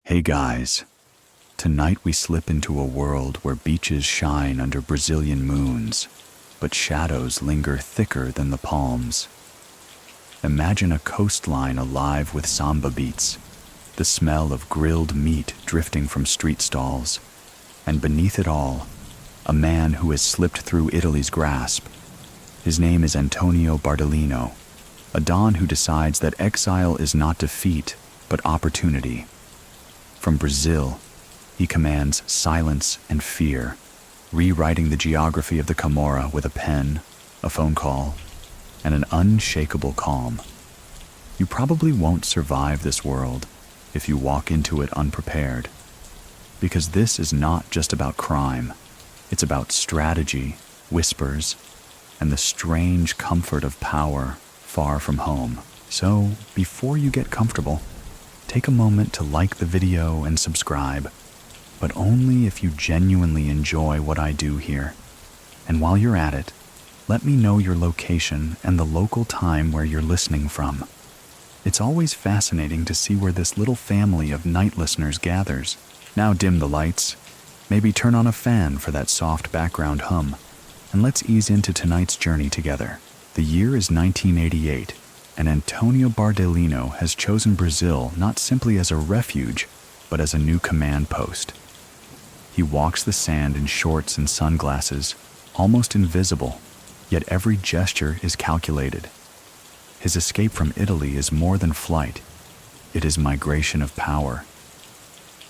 Hey guys, tonight we slip into a world where beaches shine under Brazilian moons, but shadows linger thicker than the palms. Imagine a coastline alive with samba beats, the smell of grilled meat drifting from street stalls, and beneath it all, a man who has slipped through Italy's grasp. His name is Antonio Bardellino, a don who decides that exile is not defeat, but opportunity. From Brazil, he commands silence and fear, rewriting the geography of the Camorra with a pen, a phone call, and an unshakable calm. You probably won't survive this world if you walk into it unprepared, because this is not just about crime. It's about strategy, whispers, and the strange comfort of power far from home. So, before you get comfortable, take a moment to like the video and subscribe, but only if you genuinely enjoy what I do here. And while you're at it, let me know your location and the local time where you're listening from. It's always fascinating to see where this little family of night listeners gathers. Now dim the lights, maybe turn on a fan for that soft background hum, and let's ease into tonight's journey together. The year is 1988. And Antonio Bardellino has chosen Brazil not simply as a refuge, but as a new command post. He walks the sand in shorts and sunglasses, almost invisible, yet every gesture is calculated. His escape from Italy is more than flight. It is migration of power.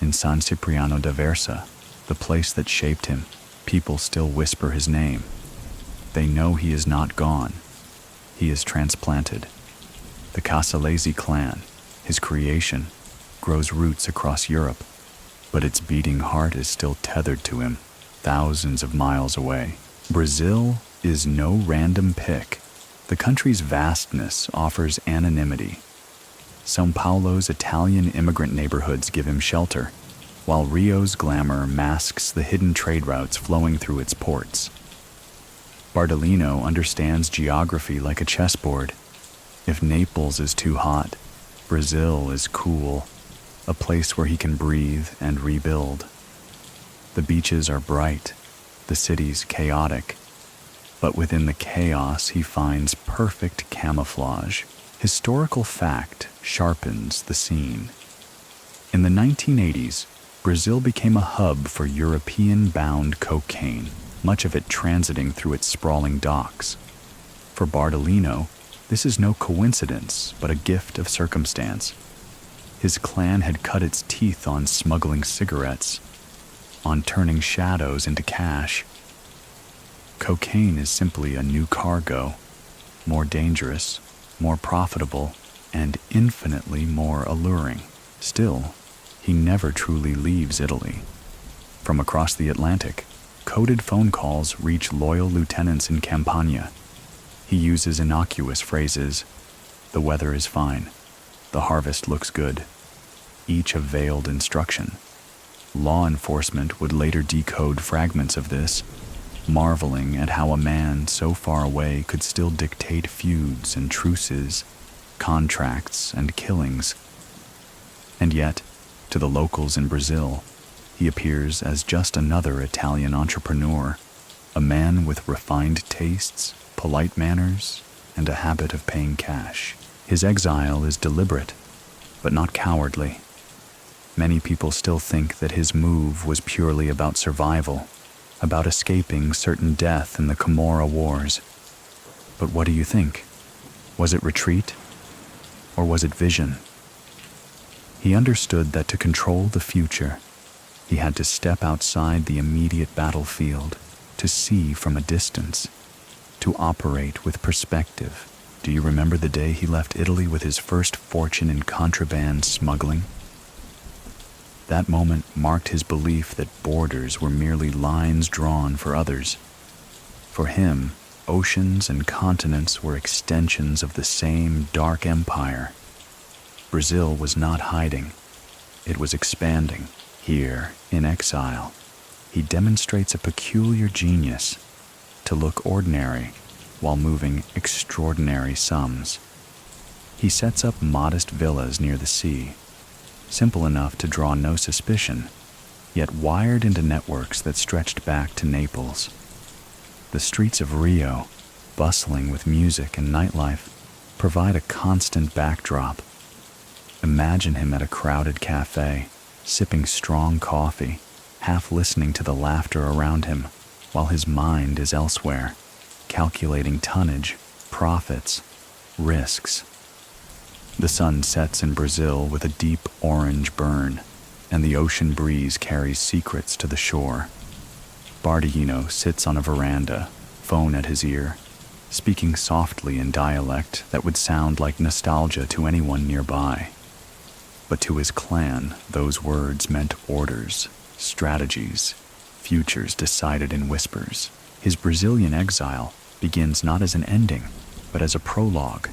In San Cipriano da Versa, the place that shaped him, people still whisper his name. They know he is not gone. He is transplanted. The Casalesi clan, his creation, grows roots across Europe, but its beating heart is still tethered to him, thousands of miles away. Brazil is no random pick. The country's vastness offers anonymity. São Paulo's Italian immigrant neighborhoods give him shelter, while Rio's glamour masks the hidden trade routes flowing through its ports. Bardellino understands geography like a chessboard. If Naples is too hot, Brazil is cool, a place where he can breathe and rebuild. The beaches are bright, the city's chaotic, but within the chaos he finds perfect camouflage. Historical fact sharpens the scene. In the 1980s, Brazil became a hub for European-bound cocaine, much of it transiting through its sprawling docks. For Bardellino, this is no coincidence, but a gift of circumstance. His clan had cut its teeth on smuggling cigarettes, on turning shadows into cash. Cocaine is simply a new cargo, more dangerous, more profitable, and infinitely more alluring. Still, he never truly leaves Italy. From across the Atlantic, coded phone calls reach loyal lieutenants in Campania. He uses innocuous phrases. The weather is fine. The harvest looks good. Each a veiled instruction. Law enforcement would later decode fragments of this, marveling at how a man so far away could still dictate feuds and truces, contracts and killings. And yet, to the locals in Brazil, he appears as just another Italian entrepreneur, a man with refined tastes, polite manners, and a habit of paying cash. His exile is deliberate, but not cowardly. Many people still think that his move was purely about survival, about escaping certain death in the Camorra Wars. But what do you think? Was it retreat? Or was it vision? He understood that to control the future, he had to step outside the immediate battlefield, to see from a distance, to operate with perspective. Do you remember the day he left Italy with his first fortune in contraband smuggling? That moment marked his belief that borders were merely lines drawn for others. For him, oceans and continents were extensions of the same dark empire. Brazil was not hiding. It was expanding. Here, in exile, he demonstrates a peculiar genius to look ordinary while moving extraordinary sums. He sets up modest villas near the sea, simple enough to draw no suspicion, yet wired into networks that stretched back to Naples. The streets of Rio, bustling with music and nightlife, provide a constant backdrop. Imagine him at a crowded cafe, sipping strong coffee, half listening to the laughter around him, while his mind is elsewhere, calculating tonnage, profits, risks. The sun sets in Brazil with a deep orange burn, and the ocean breeze carries secrets to the shore. Bardellino sits on a veranda, phone at his ear, speaking softly in dialect that would sound like nostalgia to anyone nearby. But to his clan, those words meant orders, strategies, futures decided in whispers. His Brazilian exile begins not as an ending, but as a prologue.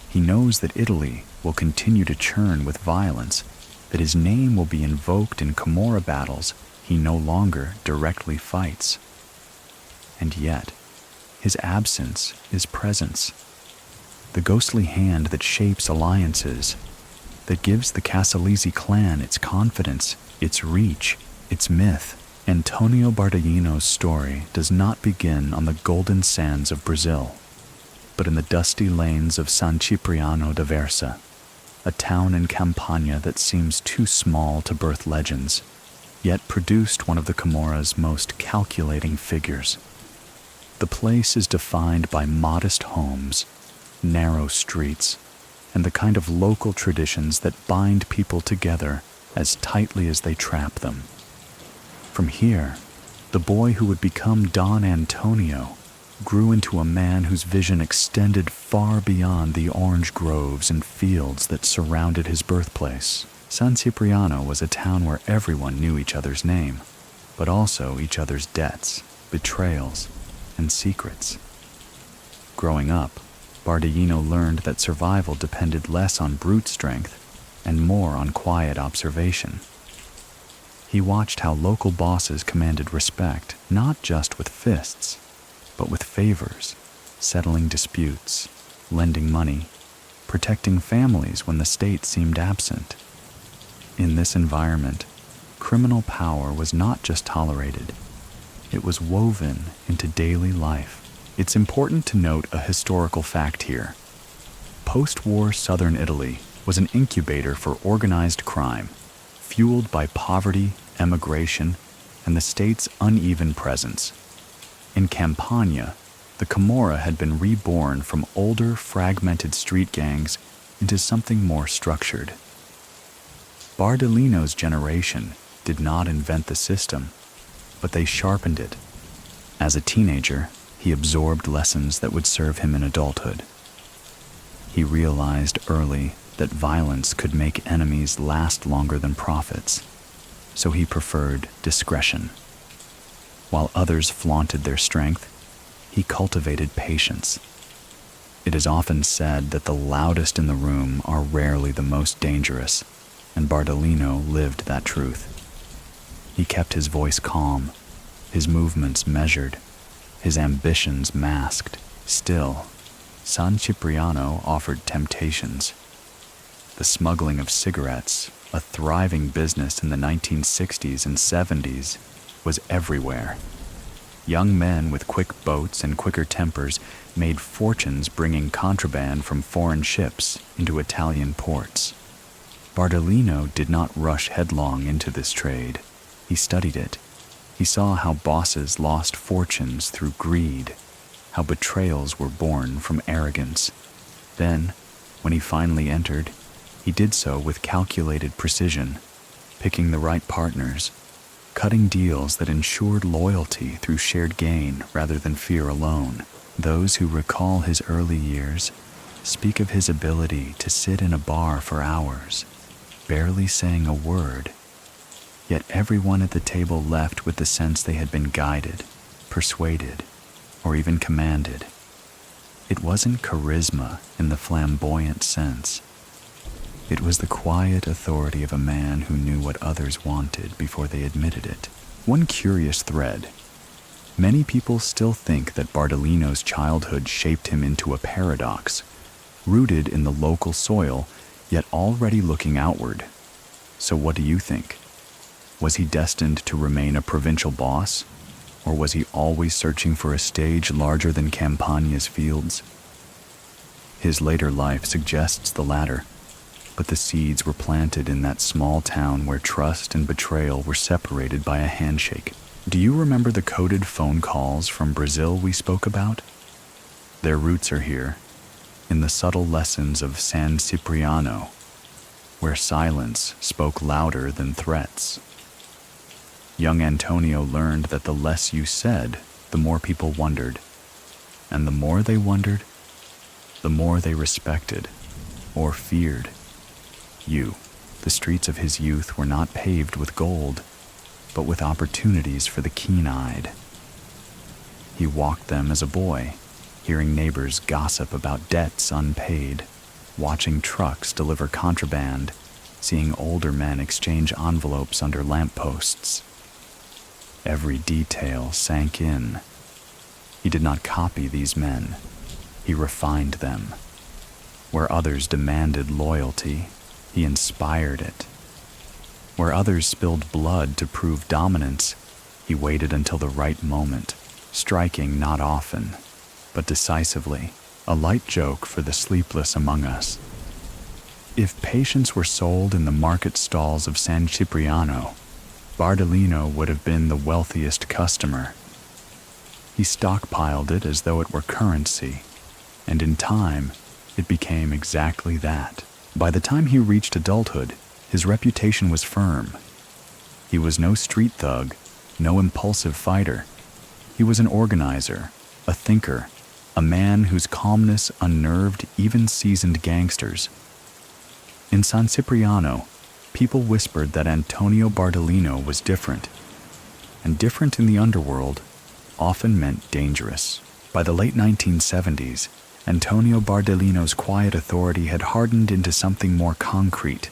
He knows that Italy will continue to churn with violence, that his name will be invoked in Camorra battles he no longer directly fights. And yet, his absence is presence. The ghostly hand that shapes alliances, that gives the Casalesi clan its confidence, its reach, its myth. Antonio Bardellino's story does not begin on the golden sands of Brazil, but in the dusty lanes of San Cipriano da Versa, a town in Campania that seems too small to birth legends, yet produced one of the Camorra's most calculating figures. The place is defined by modest homes, narrow streets, and the kind of local traditions that bind people together as tightly as they trap them. From here, the boy who would become Don Antonio grew into a man whose vision extended far beyond the orange groves and fields that surrounded his birthplace. San Cipriano was a town where everyone knew each other's name, but also each other's debts, betrayals, and secrets. Growing up, Bardellino learned that survival depended less on brute strength and more on quiet observation. He watched how local bosses commanded respect, not just with fists, but with favors, settling disputes, lending money, protecting families when the state seemed absent. In this environment, criminal power was not just tolerated, it was woven into daily life. It's important to note a historical fact here. Post-war southern Italy was an incubator for organized crime, fueled by poverty, emigration, and the state's uneven presence. In Campania, the Camorra had been reborn from older, fragmented street gangs into something more structured. Bardellino's generation did not invent the system, but they sharpened it. As a teenager, he absorbed lessons that would serve him in adulthood. He realized early that violence could make enemies last longer than profits, so he preferred discretion. While others flaunted their strength, he cultivated patience. It is often said that the loudest in the room are rarely the most dangerous, and Bardellino lived that truth. He kept his voice calm, his movements measured, his ambitions masked. Still, San Cipriano offered temptations. The smuggling of cigarettes, a thriving business in the 1960s and 70s, was everywhere. Young men with quick boats and quicker tempers made fortunes bringing contraband from foreign ships into Italian ports. Bardellino did not rush headlong into this trade. He studied it. He saw how bosses lost fortunes through greed, how betrayals were born from arrogance. Then, when he finally entered, he did so with calculated precision, picking the right partners, cutting deals that ensured loyalty through shared gain rather than fear alone. Those who recall his early years speak of his ability to sit in a bar for hours, barely saying a word, yet everyone at the table left with the sense they had been guided, persuaded, or even commanded. It wasn't charisma in the flamboyant sense. It was the quiet authority of a man who knew what others wanted before they admitted it. One curious thread. Many people still think that Bardellino's childhood shaped him into a paradox, rooted in the local soil, yet already looking outward. So what do you think? Was he destined to remain a provincial boss? Or was he always searching for a stage larger than Campania's fields? His later life suggests the latter, but the seeds were planted in that small town where trust and betrayal were separated by a handshake. Do you remember the coded phone calls from Brazil we spoke about? Their roots are here, in the subtle lessons of San Cipriano, where silence spoke louder than threats. Young Antonio learned that the less you said, the more people wondered. And the more they wondered, the more they respected, or feared, you. The streets of his youth were not paved with gold, but with opportunities for the keen-eyed. He walked them as a boy, hearing neighbors gossip about debts unpaid, watching trucks deliver contraband, seeing older men exchange envelopes under lampposts. Every detail sank in. He did not copy these men. He refined them. Where others demanded loyalty, he inspired it. Where others spilled blood to prove dominance, he waited until the right moment, striking not often, but decisively, a light joke for the sleepless among us. If patience were sold in the market stalls of San Cipriano, Bardellino would have been the wealthiest customer. He stockpiled it as though it were currency, and in time, it became exactly that. By the time he reached adulthood, his reputation was firm. He was no street thug, no impulsive fighter. He was an organizer, a thinker, a man whose calmness unnerved even seasoned gangsters. In San Cipriano, people whispered that Antonio Bardellino was different, and different in the underworld often meant dangerous. By the late 1970s, Antonio Bardellino's quiet authority had hardened into something more concrete,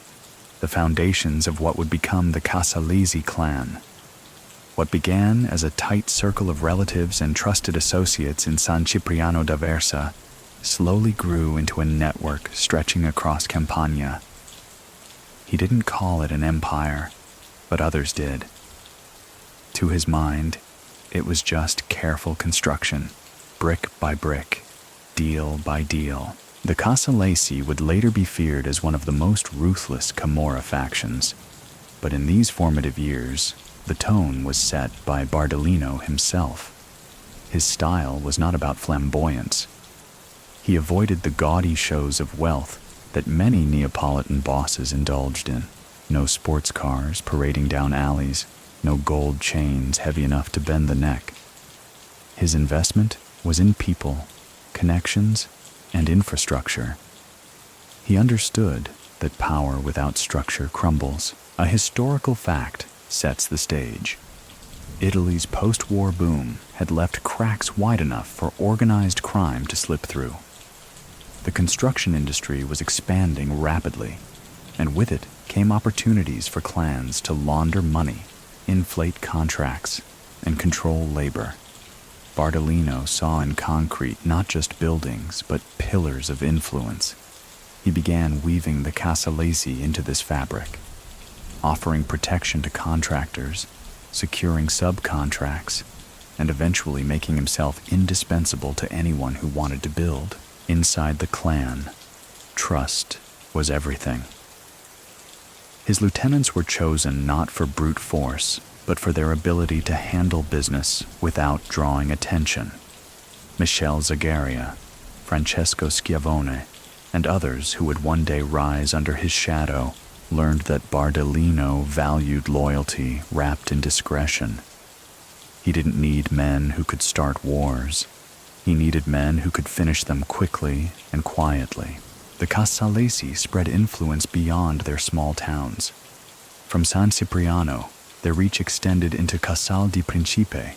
the foundations of what would become the Casalesi clan. What began as a tight circle of relatives and trusted associates in San Cipriano d'Aversa slowly grew into a network stretching across Campania. He didn't call it an empire, but others did. To his mind, it was just careful construction, brick by brick, deal by deal. The Casalesi would later be feared as one of the most ruthless Camorra factions, but in these formative years, the tone was set by Bardellino himself. His style was not about flamboyance. He avoided the gaudy shows of wealth that many Neapolitan bosses indulged in. No sports cars parading down alleys, no gold chains heavy enough to bend the neck. His investment was in people, connections, and infrastructure. He understood that power without structure crumbles. A historical fact sets the stage. Italy's post-war boom had left cracks wide enough for organized crime to slip through. The construction industry was expanding rapidly, and with it came opportunities for clans to launder money, inflate contracts, and control labor. Bardellino saw in concrete not just buildings, but pillars of influence. He began weaving the Casalesi into this fabric, offering protection to contractors, securing subcontracts, and eventually making himself indispensable to anyone who wanted to build. Inside the clan, trust was everything. His lieutenants were chosen not for brute force, but for their ability to handle business without drawing attention. Michele Zagaria, Francesco Schiavone, and others who would one day rise under his shadow learned that Bardellino valued loyalty wrapped in discretion. He didn't need men who could start wars. He needed men who could finish them quickly and quietly. The Casalesi spread influence beyond their small towns. From San Cipriano, their reach extended into Casal di Principe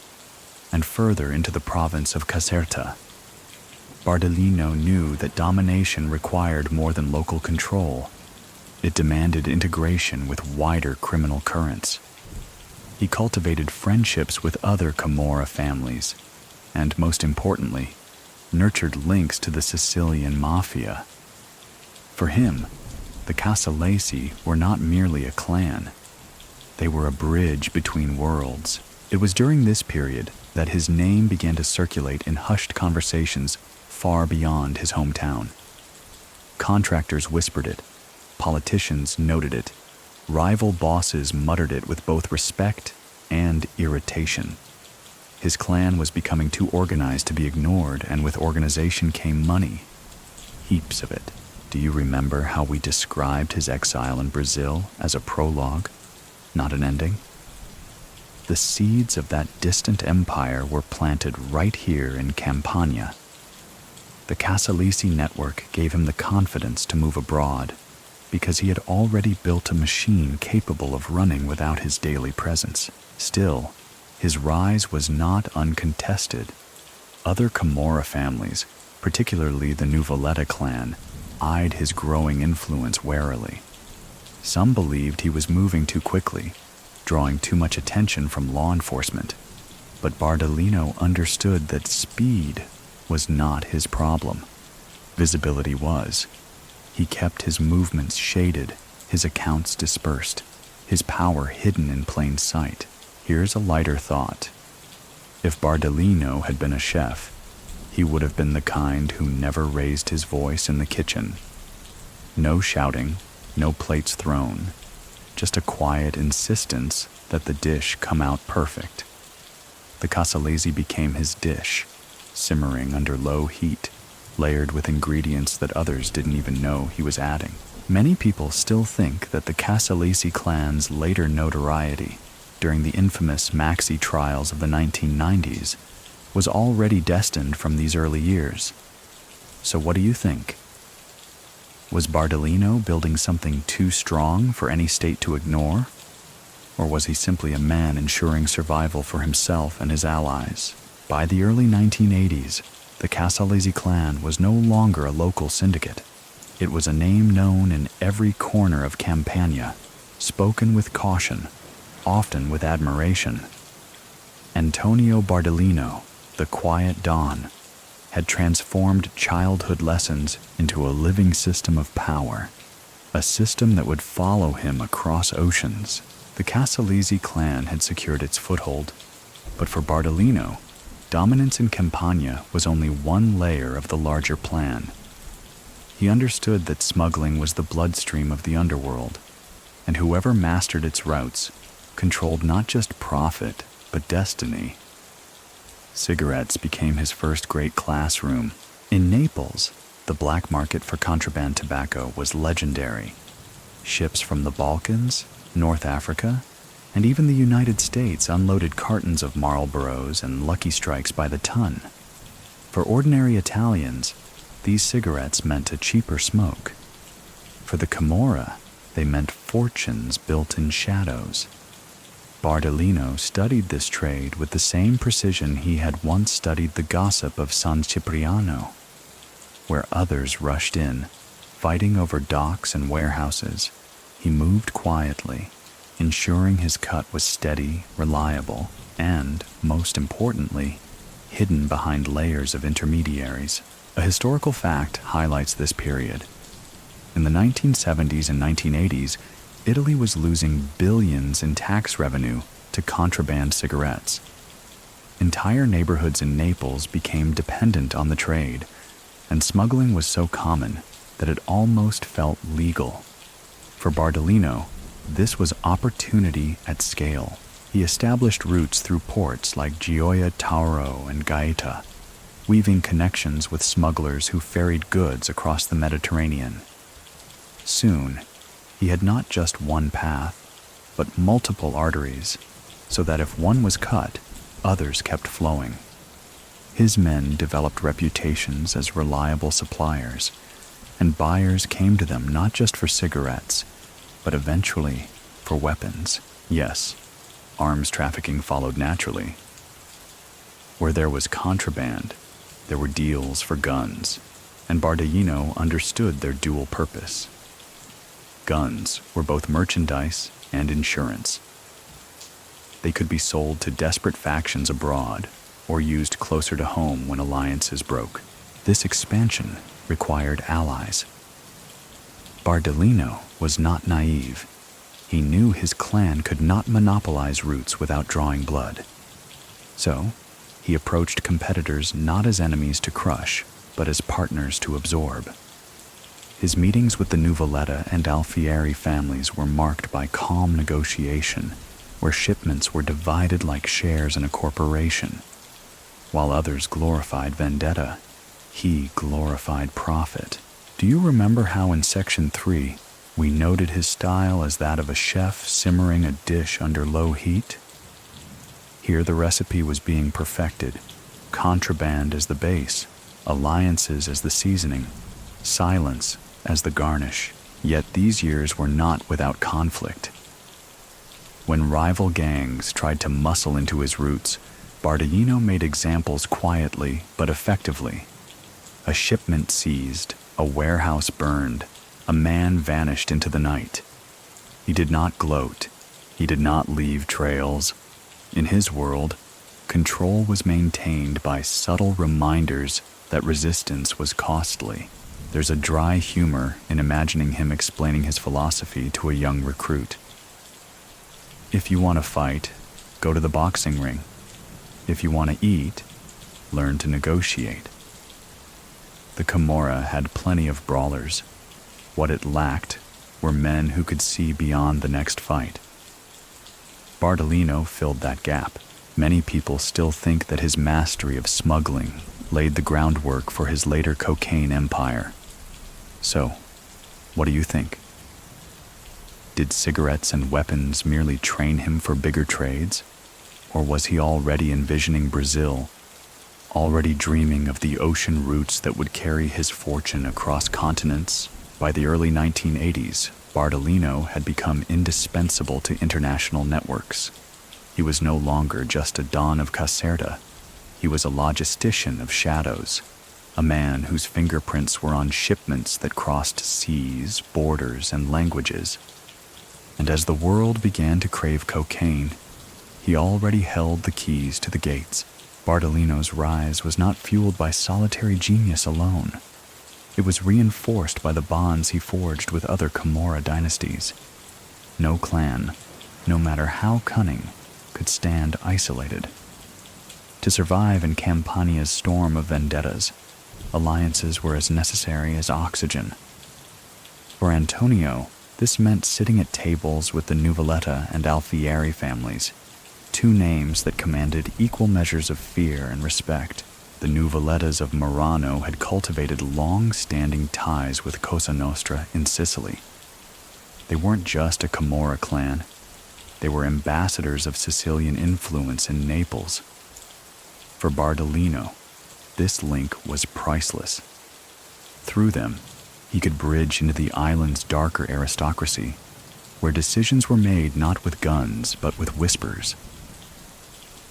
and further into the province of Caserta. Bardellino knew that domination required more than local control. It demanded integration with wider criminal currents. He cultivated friendships with other Camorra families, and most importantly, nurtured links to the Sicilian mafia. For him, the the Casalesi were not merely a clan. They were a bridge between worlds. It was during this period that his name began to circulate in hushed conversations far beyond his hometown. Contractors whispered it, politicians noted it, rival bosses muttered it with both respect and irritation. His clan was becoming too organized to be ignored, and with organization came money. Heaps of it. Do you remember how we described his exile in Brazil as a prologue, not an ending? The seeds of that distant empire were planted right here in Campania. The Casalesi network gave him the confidence to move abroad because he had already built a machine capable of running without his daily presence. Still, his rise was not uncontested. Other Camorra families, particularly the Nuvoleta clan, eyed his growing influence warily. Some believed he was moving too quickly, drawing too much attention from law enforcement. But Bardellino understood that speed was not his problem. Visibility was. He kept his movements shaded, his accounts dispersed, his power hidden in plain sight. Here's a lighter thought. If Bardellino had been a chef, he would have been the kind who never raised his voice in the kitchen. No shouting, no plates thrown, just a quiet insistence that the dish come out perfect. The Casalesi became his dish, simmering under low heat, layered with ingredients that others didn't even know he was adding. Many people still think that the Casalesi clan's later notoriety, during the infamous Maxi trials of the 1990s, was already destined from these early years. So what do you think? Was Bardellino building something too strong for any state to ignore? Or was he simply a man ensuring survival for himself and his allies? By the early 1980s, the Casalesi clan was no longer a local syndicate. It was a name known in every corner of Campania, spoken with caution, often with admiration. Antonio Bardellino, the quiet Don, had transformed childhood lessons into a living system of power, a system that would follow him across oceans. The Casalesi clan had secured its foothold, but for Bardellino, dominance in Campania was only one layer of the larger plan. He understood that smuggling was the bloodstream of the underworld, and whoever mastered its routes controlled not just profit, but destiny. Cigarettes became his first great classroom. In Naples, the black market for contraband tobacco was legendary. Ships from the Balkans, North Africa, and even the United States unloaded cartons of Marlboros and Lucky Strikes by the ton. For ordinary Italians, these cigarettes meant a cheaper smoke. For the Camorra, they meant fortunes built in shadows. Bardellino studied this trade with the same precision he had once studied the gossip of San Cipriano, where others rushed in, fighting over docks and warehouses. He moved quietly, ensuring his cut was steady, reliable, and, most importantly, hidden behind layers of intermediaries. A historical fact highlights this period. In the 1970s and 1980s, Italy was losing billions in tax revenue to contraband cigarettes. Entire neighborhoods in Naples became dependent on the trade, and smuggling was so common that it almost felt legal. For Bardellino, this was opportunity at scale. He established routes through ports like Gioia Tauro and Gaeta, weaving connections with smugglers who ferried goods across the Mediterranean. Soon, he had not just one path, but multiple arteries, so that if one was cut, others kept flowing. His men developed reputations as reliable suppliers, and buyers came to them not just for cigarettes, but eventually for weapons. Yes, arms trafficking followed naturally. Where there was contraband, there were deals for guns, and Bardellino understood their dual purpose. Guns were both merchandise and insurance. They could be sold to desperate factions abroad or used closer to home when alliances broke. This expansion required allies. Bardellino was not naive. He knew his clan could not monopolize routes without drawing blood. So, he approached competitors not as enemies to crush, but as partners to absorb. His meetings with the Nuvoletta and Alfieri families were marked by calm negotiation, where shipments were divided like shares in a corporation. While others glorified vendetta, he glorified profit. Do you remember how in Section 3 we noted his style as that of a chef simmering a dish under low heat? Here the recipe was being perfected, contraband as the base, alliances as the seasoning, silence as the garnish. Yet these years were not without conflict. When rival gangs tried to muscle into his roots, Bardellino made examples quietly but effectively. A shipment seized, a warehouse burned, a man vanished into the night. He did not gloat. He did not leave trails. In his world, control was maintained by subtle reminders that resistance was costly. There's a dry humor in imagining him explaining his philosophy to a young recruit. If you want to fight, go to the boxing ring. If you want to eat, learn to negotiate. The Camorra had plenty of brawlers. What it lacked were men who could see beyond the next fight. Bardellino filled that gap. Many people still think that his mastery of smuggling laid the groundwork for his later cocaine empire. So, what do you think? Did cigarettes and weapons merely train him for bigger trades? Or was he already envisioning Brazil, already dreaming of the ocean routes that would carry his fortune across continents? By the early 1980s, Bardellino had become indispensable to international networks. He was no longer just a Don of Caserta. He was a logistician of shadows, a man whose fingerprints were on shipments that crossed seas, borders, and languages. And as the world began to crave cocaine, he already held the keys to the gates. Bardellino's rise was not fueled by solitary genius alone. It was reinforced by the bonds he forged with other Camorra dynasties. No clan, no matter how cunning, could stand isolated. To survive in Campania's storm of vendettas, alliances were as necessary as oxygen. For Antonio, this meant sitting at tables with the Nuvoletta and Alfieri families, two names that commanded equal measures of fear and respect. The Nuvolettas of Murano had cultivated long-standing ties with Cosa Nostra in Sicily. They weren't just a Camorra clan. They were ambassadors of Sicilian influence in Naples. For Bardellino, this link was priceless. Through them, he could bridge into the island's darker aristocracy, where decisions were made not with guns but with whispers.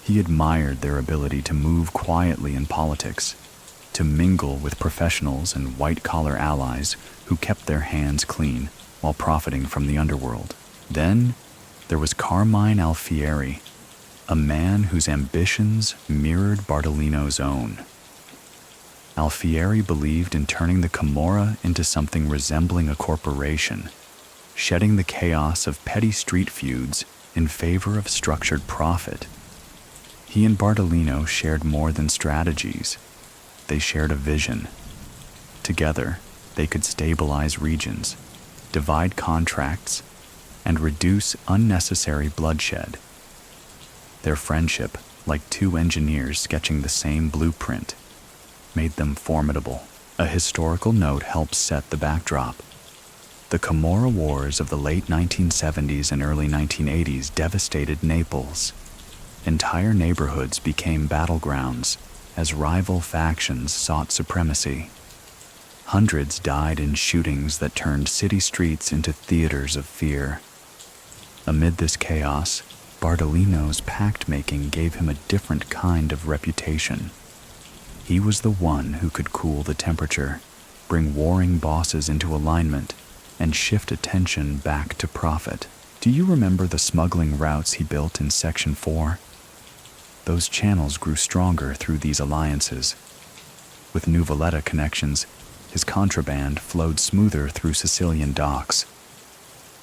He admired their ability to move quietly in politics, to mingle with professionals and white-collar allies who kept their hands clean while profiting from the underworld. Then, there was Carmine Alfieri, a man whose ambitions mirrored Bardellino's own. Alfieri believed in turning the Camorra into something resembling a corporation, shedding the chaos of petty street feuds in favor of structured profit. He and Bardellino shared more than strategies. They shared a vision. Together, they could stabilize regions, divide contracts, and reduce unnecessary bloodshed. Their friendship, like two engineers sketching the same blueprint, made them formidable. A historical note helps set the backdrop. The Camorra Wars of the late 1970s and early 1980s devastated Naples. Entire neighborhoods became battlegrounds as rival factions sought supremacy. Hundreds died in shootings that turned city streets into theaters of fear. Amid this chaos, Bardellino's pact-making gave him a different kind of reputation. He was the one who could cool the temperature, bring warring bosses into alignment, and shift attention back to profit. Do you remember the smuggling routes he built in Section 4? Those channels grew stronger through these alliances. With Nuvoletta connections, his contraband flowed smoother through Sicilian docks.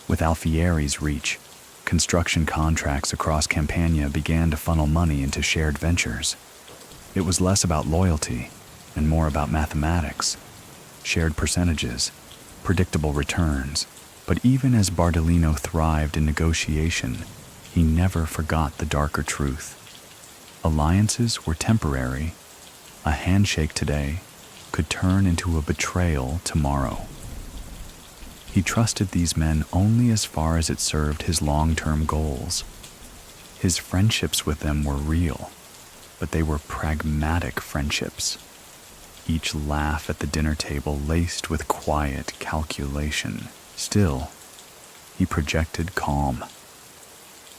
With Alfieri's reach, construction contracts across Campania began to funnel money into shared ventures. It was less about loyalty and more about mathematics, shared percentages, predictable returns. But even as Bardellino thrived in negotiation, he never forgot the darker truth. Alliances were temporary. A handshake today could turn into a betrayal tomorrow. He trusted these men only as far as it served his long-term goals. His friendships with them were real, but they were pragmatic friendships. Each laugh at the dinner table laced with quiet calculation. Still, he projected calm.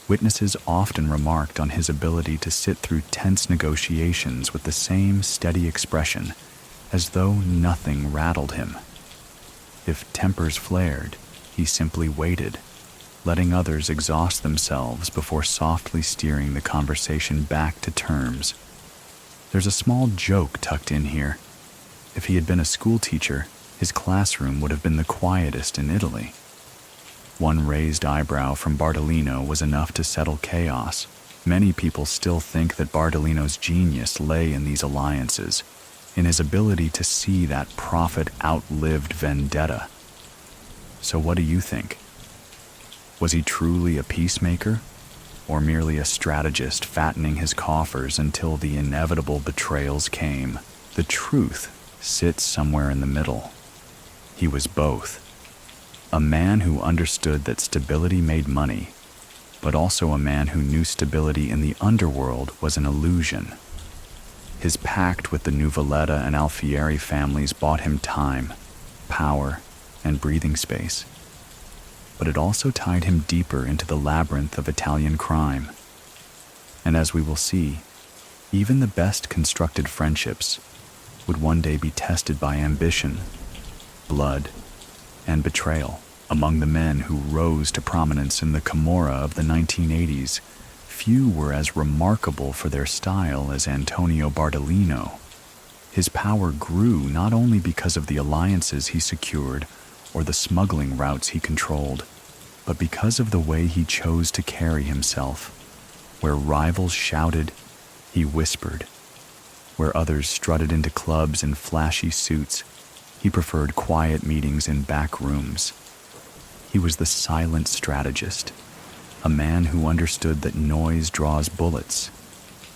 Witnesses often remarked on his ability to sit through tense negotiations with the same steady expression, as though nothing rattled him. If tempers flared, he simply waited, letting others exhaust themselves before softly steering the conversation back to terms. There's a small joke tucked in here. If he had been a schoolteacher, his classroom would have been the quietest in Italy. One raised eyebrow from Bardellino was enough to settle chaos. Many people still think that Bardellino's genius lay in these alliances, in his ability to see that profit-outlived vendetta. So what do you think? Was he truly a peacemaker, or merely a strategist fattening his coffers until the inevitable betrayals came? The truth sits somewhere in the middle. He was both. A man who understood that stability made money, but also a man who knew stability in the underworld was an illusion. His pact with the Nuvoletta and Alfieri families bought him time, power, and breathing space. But it also tied him deeper into the labyrinth of Italian crime. And as we will see, even the best constructed friendships would one day be tested by ambition, blood, and betrayal. Among the men who rose to prominence in the Camorra of the 1980s, few were as remarkable for their style as Antonio Bardellino. His power grew not only because of the alliances he secured or the smuggling routes he controlled, but because of the way he chose to carry himself. Where rivals shouted, he whispered. Where others strutted into clubs in flashy suits, he preferred quiet meetings in back rooms. He was the silent strategist, a man who understood that noise draws bullets,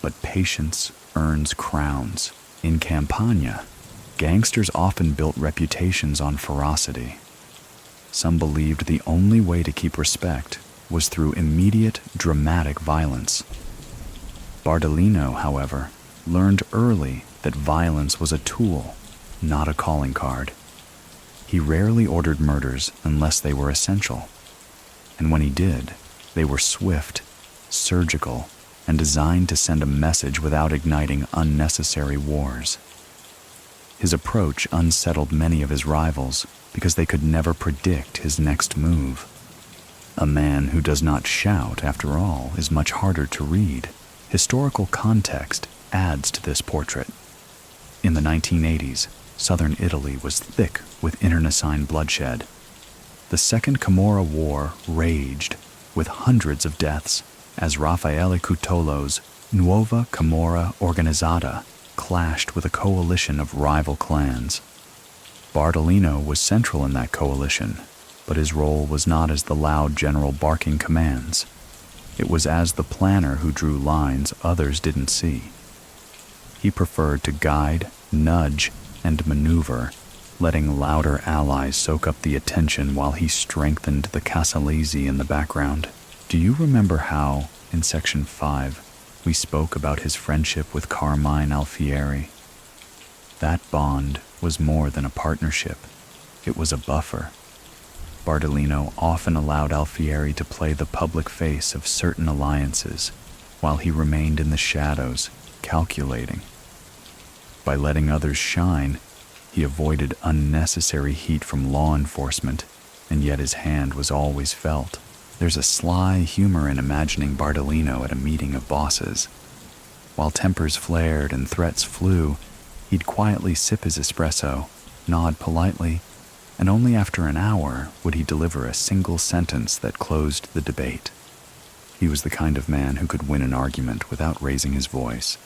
but patience earns crowns. In Campania, gangsters often built reputations on ferocity. Some believed the only way to keep respect was through immediate, dramatic violence. Bardellino, however, learned early that violence was a tool, not a calling card. He rarely ordered murders unless they were essential. And when he did, they were swift, surgical, and designed to send a message without igniting unnecessary wars. His approach unsettled many of his rivals because they could never predict his next move. A man who does not shout, after all, is much harder to read. Historical context adds to this portrait. In the 1980s, southern Italy was thick with internecine bloodshed. The Second Camorra War raged, with hundreds of deaths, as Raffaele Cutolo's Nuova Camorra Organizzata clashed with a coalition of rival clans. Bardellino was central in that coalition, but his role was not as the loud general barking commands. It was as the planner who drew lines others didn't see. He preferred to guide, nudge, and maneuver, letting louder allies soak up the attention while he strengthened the Casalesi in the background. Do you remember how, in Section 5, we spoke about his friendship with Carmine Alfieri? That bond was more than a partnership. It was a buffer. Bardellino often allowed Alfieri to play the public face of certain alliances, while he remained in the shadows, calculating. By letting others shine, he avoided unnecessary heat from law enforcement, and yet his hand was always felt. There's a sly humor in imagining Bardellino at a meeting of bosses. While tempers flared and threats flew, he'd quietly sip his espresso, nod politely, and only after an hour would he deliver a single sentence that closed the debate. He was the kind of man who could win an argument without raising his voice,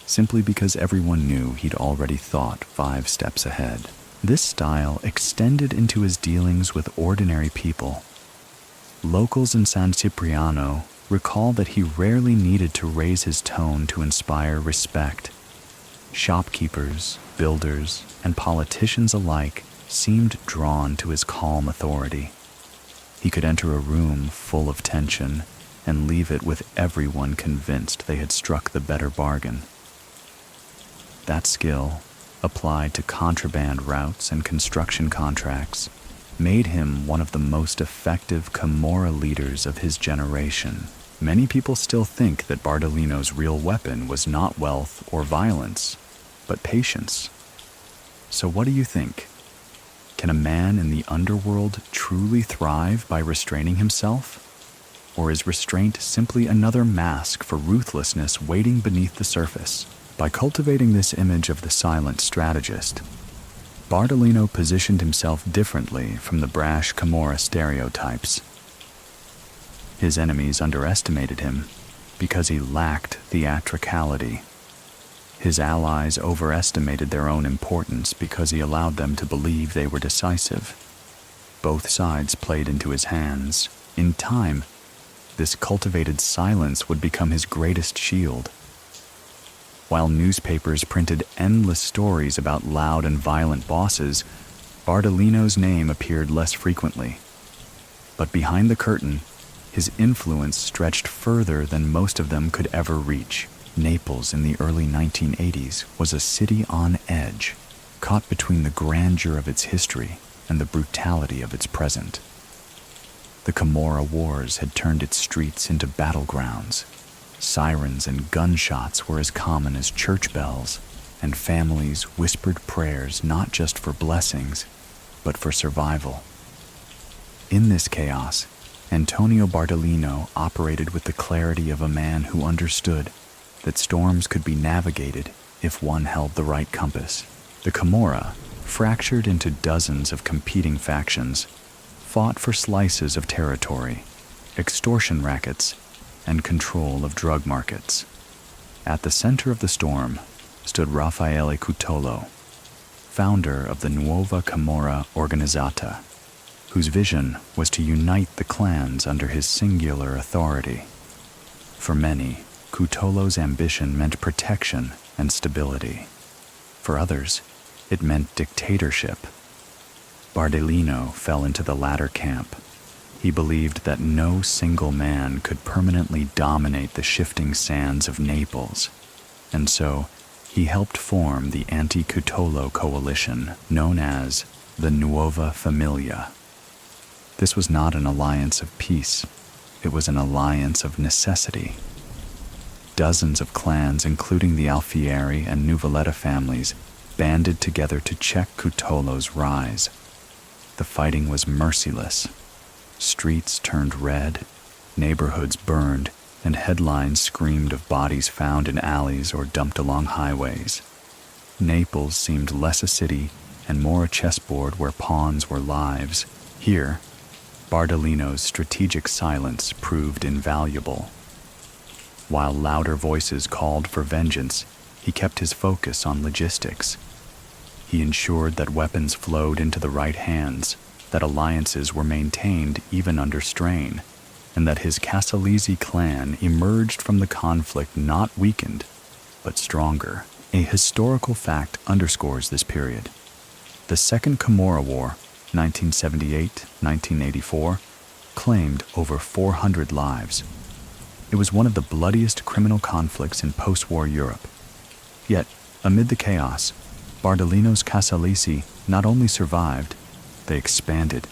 simply because everyone knew he'd already thought 5 steps ahead. This style extended into his dealings with ordinary people. Locals in San Cipriano recall that he rarely needed to raise his tone to inspire respect. Shopkeepers, builders, and politicians alike seemed drawn to his calm authority. He could enter a room full of tension and leave it with everyone convinced they had struck the better bargain. That skill, applied to contraband routes and construction contracts, made him one of the most effective Camorra leaders of his generation. Many people still think that Bardellino's real weapon was not wealth or violence, but patience. So what do you think? Can a man in the underworld truly thrive by restraining himself? Or is restraint simply another mask for ruthlessness waiting beneath the surface? By cultivating this image of the silent strategist, Bardellino positioned himself differently from the brash Camorra stereotypes. His enemies underestimated him because he lacked theatricality. His allies overestimated their own importance because he allowed them to believe they were decisive. Both sides played into his hands. In time, this cultivated silence would become his greatest shield. While newspapers printed endless stories about loud and violent bosses, Bardellino's name appeared less frequently. But behind the curtain, his influence stretched further than most of them could ever reach. Naples in the early 1980s was a city on edge, caught between the grandeur of its history and the brutality of its present. The Camorra Wars had turned its streets into battlegrounds. Sirens and gunshots were as common as church bells, and families whispered prayers not just for blessings, but for survival. In this chaos, Antonio Bardellino operated with the clarity of a man who understood that storms could be navigated if one held the right compass. The Camorra, fractured into dozens of competing factions, fought for slices of territory, extortion rackets, and control of drug markets. At the center of the storm stood Raffaele Cutolo, founder of the Nuova Camorra Organizzata, whose vision was to unite the clans under his singular authority. For many, Cutolo's ambition meant protection and stability. For others, it meant dictatorship. Bardellino fell into the latter camp. He believed that no single man could permanently dominate the shifting sands of Naples, and so he helped form the anti-Cutolo coalition known as the Nuova Familia. This was not an alliance of peace, it was an alliance of necessity. Dozens of clans, including the Alfieri and Nuvoletta families, banded together to check Cutolo's rise. The fighting was merciless. Streets turned red, neighborhoods burned, and headlines screamed of bodies found in alleys or dumped along highways. Naples seemed less a city and more a chessboard where pawns were lives. Here, Bardellino's strategic silence proved invaluable. While louder voices called for vengeance, he kept his focus on logistics. He ensured that weapons flowed into the right hands, that alliances were maintained even under strain, and that his Casalesi clan emerged from the conflict not weakened, but stronger. A historical fact underscores this period. The Second Camorra War, 1978-1984, claimed over 400 lives. It was one of the bloodiest criminal conflicts in post-war Europe. Yet, amid the chaos, Bardellino's Casalesi not only survived, they expanded,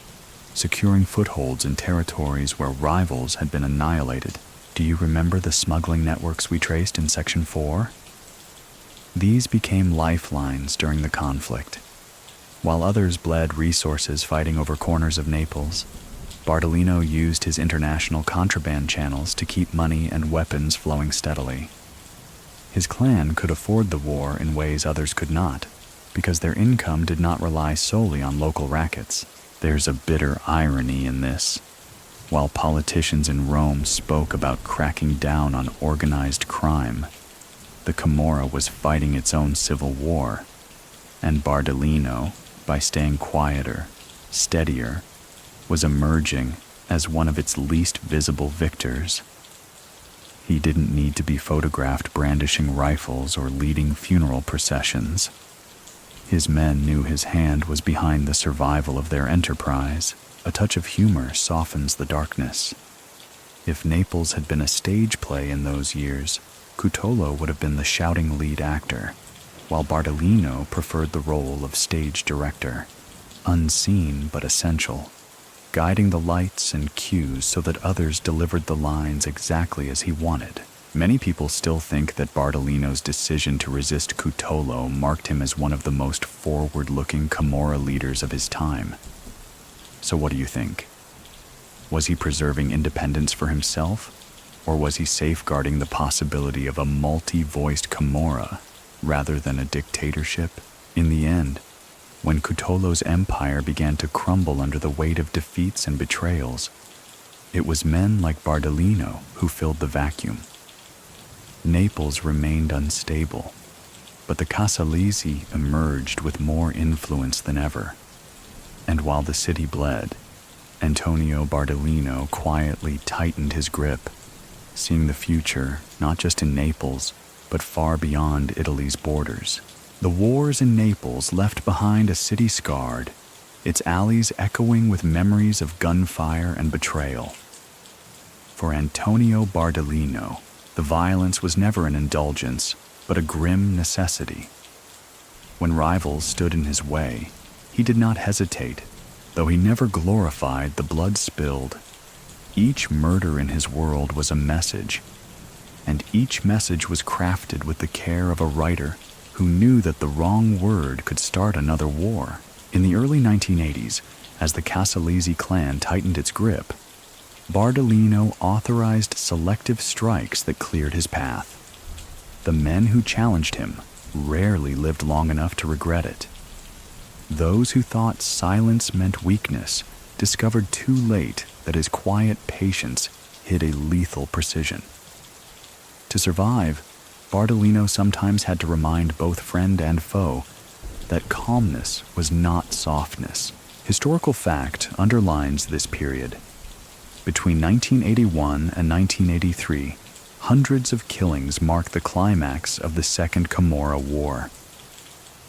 securing footholds in territories where rivals had been annihilated. Do you remember the smuggling networks we traced in Section 4? These became lifelines during the conflict. While others bled resources fighting over corners of Naples, Bardellino used his international contraband channels to keep money and weapons flowing steadily. His clan could afford the war in ways others could not, because their income did not rely solely on local rackets. There's a bitter irony in this. While politicians in Rome spoke about cracking down on organized crime, the Camorra was fighting its own civil war, and Bardellino, by staying quieter, steadier, was emerging as one of its least visible victors. He didn't need to be photographed brandishing rifles or leading funeral processions. His men knew his hand was behind the survival of their enterprise. A touch of humor softens the darkness. If Naples had been a stage play in those years, Cutolo would have been the shouting lead actor, while Bardellino preferred the role of stage director, unseen but essential, guiding the lights and cues so that others delivered the lines exactly as he wanted. Many people still think that Bardellino's decision to resist Cutolo marked him as one of the most forward-looking Camorra leaders of his time. So what do you think? Was he preserving independence for himself, or was he safeguarding the possibility of a multi-voiced Camorra rather than a dictatorship? In the end, when Cutolo's empire began to crumble under the weight of defeats and betrayals, it was men like Bardellino who filled the vacuum. Naples remained unstable, but the Casalesi emerged with more influence than ever. And while the city bled, Antonio Bardellino quietly tightened his grip, seeing the future not just in Naples, but far beyond Italy's borders. The wars in Naples left behind a city scarred, its alleys echoing with memories of gunfire and betrayal. For Antonio Bardellino, the violence was never an indulgence, but a grim necessity. When rivals stood in his way, he did not hesitate, though he never glorified the blood spilled. Each murder in his world was a message, and each message was crafted with the care of a writer who knew that the wrong word could start another war. In the early 1980s, as the Casalesi clan tightened its grip, Bardellino authorized selective strikes that cleared his path. The men who challenged him rarely lived long enough to regret it. Those who thought silence meant weakness discovered too late that his quiet patience hid a lethal precision. To survive, Bardellino sometimes had to remind both friend and foe that calmness was not softness. Historical fact underlines this period. Between 1981 and 1983, hundreds of killings marked the climax of the Second Camorra War.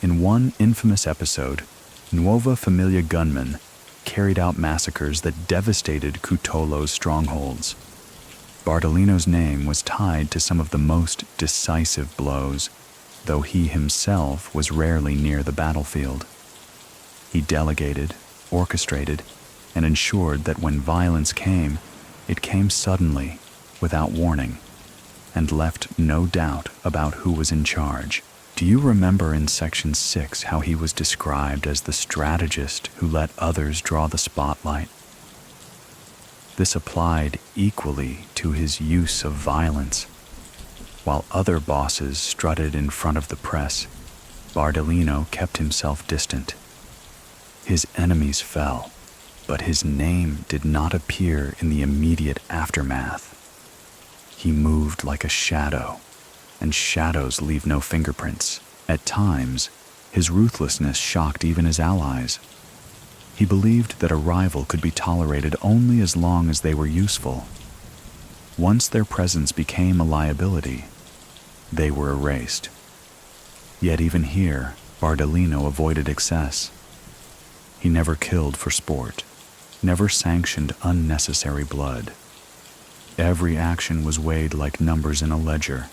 In one infamous episode, Nuova Familia gunmen carried out massacres that devastated Cutolo's strongholds. Bardellino's name was tied to some of the most decisive blows, though he himself was rarely near the battlefield. He delegated, orchestrated, and ensured that when violence came, it came suddenly, without warning, and left no doubt about who was in charge. Do you remember in Section 6 how he was described as the strategist who let others draw the spotlight? This applied equally to his use of violence. While other bosses strutted in front of the press, Bardellino kept himself distant. His enemies fell, but his name did not appear in the immediate aftermath. He moved like a shadow, and shadows leave no fingerprints. At times, his ruthlessness shocked even his allies. He believed that a rival could be tolerated only as long as they were useful. Once their presence became a liability, they were erased. Yet even here, Bardellino avoided excess. He never killed for sport, never sanctioned unnecessary blood. Every action was weighed like numbers in a ledger.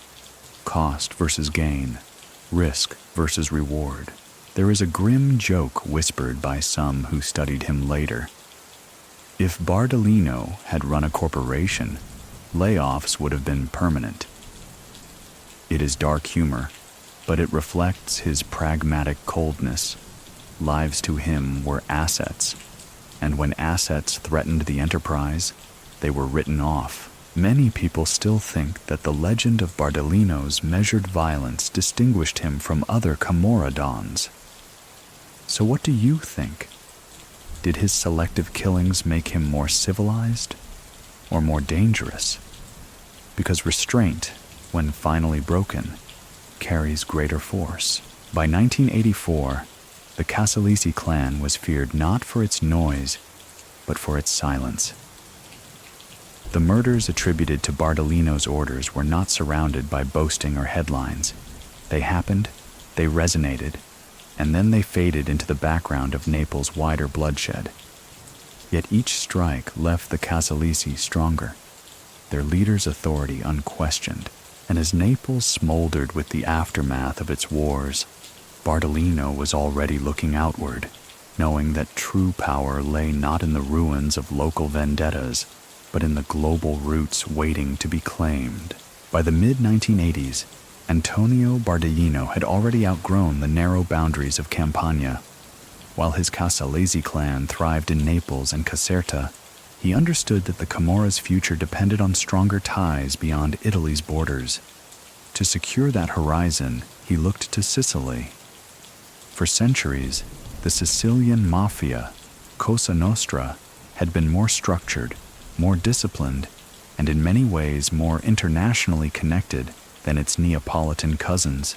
Cost versus gain, risk versus reward. There is a grim joke whispered by some who studied him later. If Bardellino had run a corporation, layoffs would have been permanent. It is dark humor, but it reflects his pragmatic coldness. Lives to him were assets, and when assets threatened the enterprise, they were written off. Many people still think that the legend of Bardellino's measured violence distinguished him from other Camorra dons. So what do you think? Did his selective killings make him more civilized or more dangerous? Because restraint, when finally broken, carries greater force. By 1984, the Casalesi clan was feared not for its noise, but for its silence. The murders attributed to Bardellino's orders were not surrounded by boasting or headlines. They happened, they resonated, and then they faded into the background of Naples' wider bloodshed. Yet each strike left the Casalesi stronger, their leader's authority unquestioned. And as Naples smoldered with the aftermath of its wars, Bardellino was already looking outward, knowing that true power lay not in the ruins of local vendettas, but in the global roots waiting to be claimed. By the mid-1980s, Antonio Bardellino had already outgrown the narrow boundaries of Campania. While his Casalesi clan thrived in Naples and Caserta, he understood that the Camorra's future depended on stronger ties beyond Italy's borders. To secure that horizon, he looked to Sicily. For centuries, the Sicilian mafia, Cosa Nostra, had been more structured, more disciplined, and in many ways more internationally connected than its Neapolitan cousins.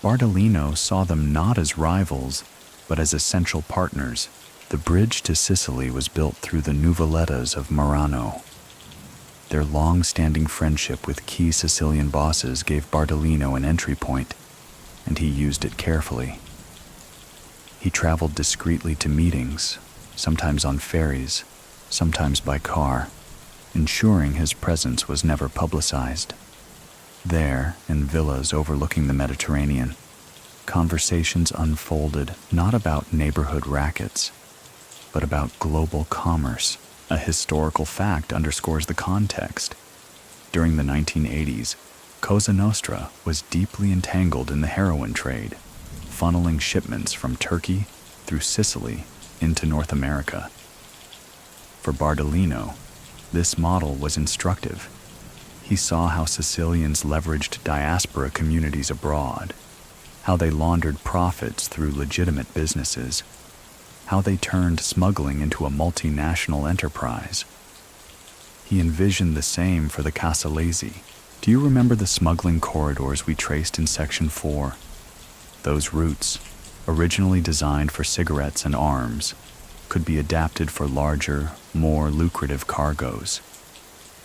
Bardellino saw them not as rivals, but as essential partners. The bridge to Sicily was built through the Nuvolettas of Murano. Their long-standing friendship with key Sicilian bosses gave Bardellino an entry point, and he used it carefully. He traveled discreetly to meetings, sometimes on ferries, sometimes by car, ensuring his presence was never publicized. There, in villas overlooking the Mediterranean, conversations unfolded not about neighborhood rackets, but about global commerce. A historical fact underscores the context. During the 1980s, Cosa Nostra was deeply entangled in the heroin trade, funneling shipments from Turkey through Sicily into North America. For Bardellino, this model was instructive. He saw how Sicilians leveraged diaspora communities abroad, how they laundered profits through legitimate businesses, how they turned smuggling into a multinational enterprise. He envisioned the same for the Casalesi. Do you remember the smuggling corridors we traced in Section 4? Those routes, originally designed for cigarettes and arms, could be adapted for larger, more lucrative cargoes.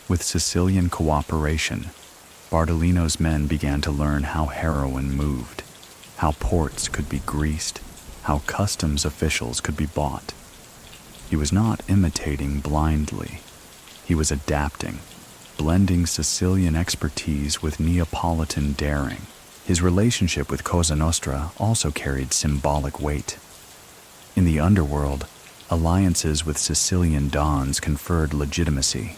With Sicilian cooperation, Bardellino's men began to learn how heroin moved, how ports could be greased, how customs officials could be bought. He was not imitating blindly. He was adapting, blending Sicilian expertise with Neapolitan daring. His relationship with Cosa Nostra also carried symbolic weight. In the underworld, alliances with Sicilian dons conferred legitimacy.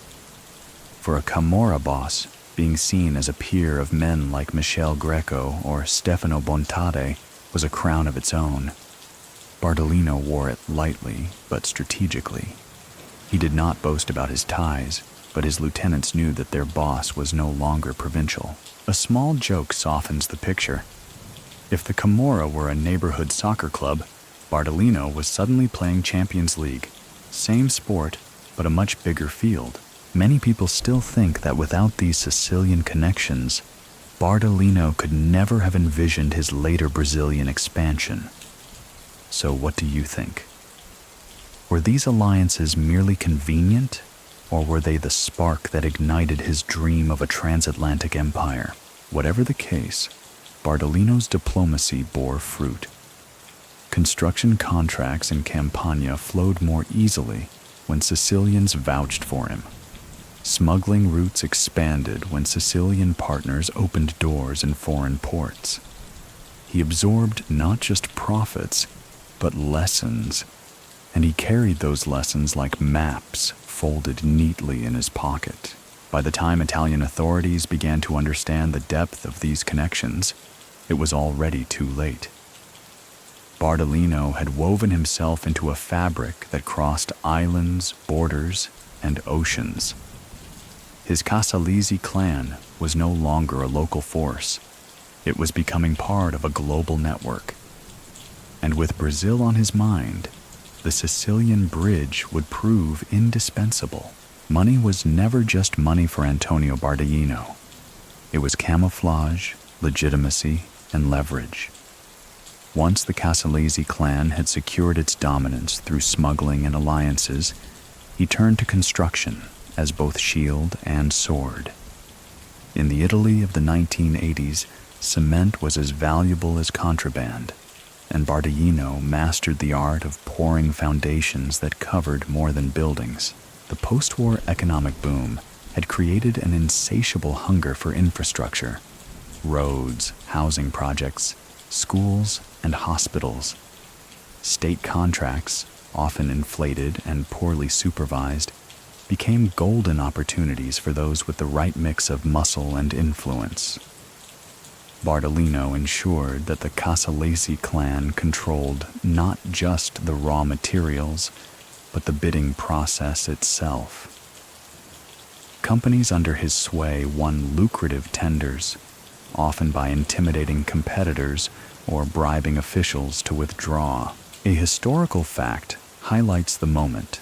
For a Camorra boss, being seen as a peer of men like Michele Greco or Stefano Bontade was a crown of its own. Bardellino wore it lightly, but strategically. He did not boast about his ties, but his lieutenants knew that their boss was no longer provincial. A small joke softens the picture. If the Camorra were a neighborhood soccer club, Bardellino was suddenly playing Champions League. Same sport, but a much bigger field. Many people still think that without these Sicilian connections, Bardellino could never have envisioned his later Brazilian expansion. So what do you think? Were these alliances merely convenient, or were they the spark that ignited his dream of a transatlantic empire? Whatever the case, Bardellino's diplomacy bore fruit. Construction contracts in Campania flowed more easily when Sicilians vouched for him. Smuggling routes expanded when Sicilian partners opened doors in foreign ports. He absorbed not just profits, but lessons, and he carried those lessons like maps folded neatly in his pocket. By the time Italian authorities began to understand the depth of these connections, it was already too late. Bardellino had woven himself into a fabric that crossed islands, borders, and oceans. His Casalesi clan was no longer a local force. It was becoming part of a global network. And with Brazil on his mind, the Sicilian bridge would prove indispensable. Money was never just money for Antonio Bardellino. It was camouflage, legitimacy, and leverage. Once the Casalesi clan had secured its dominance through smuggling and alliances, he turned to construction as both shield and sword. In the Italy of the 1980s, cement was as valuable as contraband, and Bardellino mastered the art of pouring foundations that covered more than buildings. The post-war economic boom had created an insatiable hunger for infrastructure: roads, housing projects, schools, and hospitals. State contracts, often inflated and poorly supervised, became golden opportunities for those with the right mix of muscle and influence. Bardellino ensured that the Casalesi clan controlled not just the raw materials, but the bidding process itself. Companies under his sway won lucrative tenders, often by intimidating competitors or bribing officials to withdraw. A historical fact highlights the moment.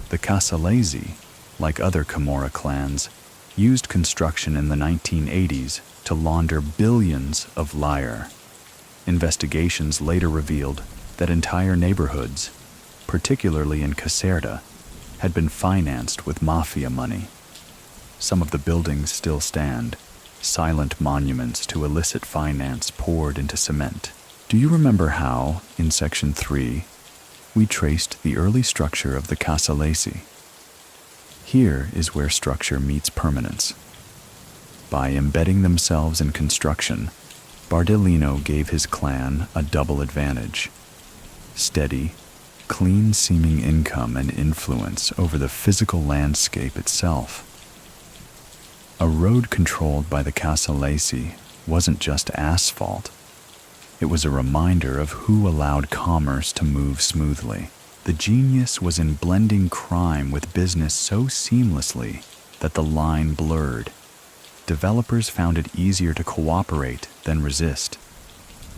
The Casalesi, like other Camorra clans, used construction in the 1980s to launder billions of lire. Investigations later revealed that entire neighborhoods, particularly in Caserta, had been financed with mafia money. Some of the buildings still stand, silent monuments to illicit finance poured into cement. Do you remember how, in Section 3, we traced the early structure of the Casalesi? Here is where structure meets permanence. By embedding themselves in construction, Bardellino gave his clan a double advantage: steady, clean-seeming income and influence over the physical landscape itself. A road controlled by the Casalesi wasn't just asphalt. It was a reminder of who allowed commerce to move smoothly. The genius was in blending crime with business so seamlessly that the line blurred. Developers found it easier to cooperate than resist.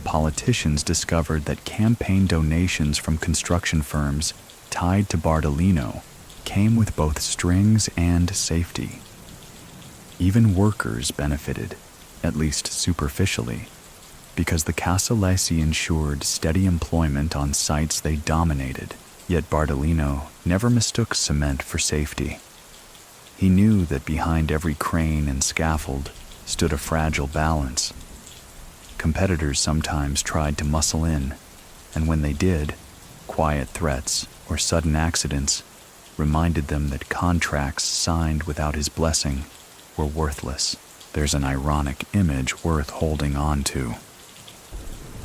Politicians discovered that campaign donations from construction firms tied to Bardellino came with both strings and safety. Even workers benefited, at least superficially, because the Casalesi ensured steady employment on sites they dominated. Yet Bardellino never mistook cement for safety. He knew that behind every crane and scaffold stood a fragile balance. Competitors sometimes tried to muscle in, and when they did, quiet threats or sudden accidents reminded them that contracts signed without his blessing were worthless. There's an ironic image worth holding on to.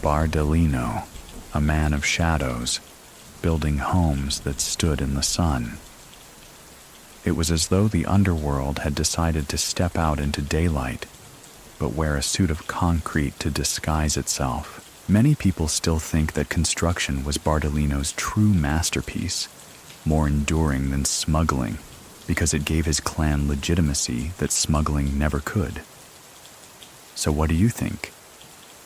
Bardellino, a man of shadows, building homes that stood in the sun. It was as though the underworld had decided to step out into daylight, but wear a suit of concrete to disguise itself. Many people still think that construction was Bardellino's true masterpiece, more enduring than smuggling, because it gave his clan legitimacy that smuggling never could. So what do you think?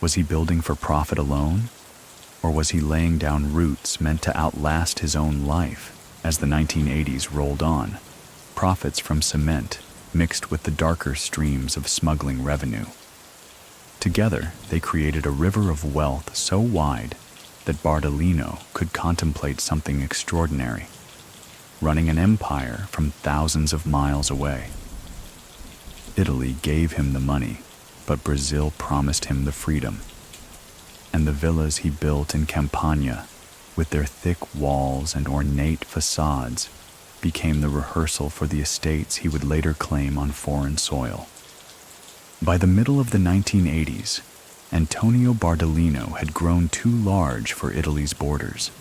Was he building for profit alone? Or was he laying down roots meant to outlast his own life? As the 1980s rolled on, profits from cement mixed with the darker streams of smuggling revenue. Together, they created a river of wealth so wide that Bardellino could contemplate something extraordinary: running an empire from thousands of miles away. Italy gave him the money, but Brazil promised him the freedom. And the villas he built in Campania, with their thick walls and ornate facades, became the rehearsal for the estates he would later claim on foreign soil. By the middle of the 1980s, Antonio Bardellino had grown too large for Italy's borders.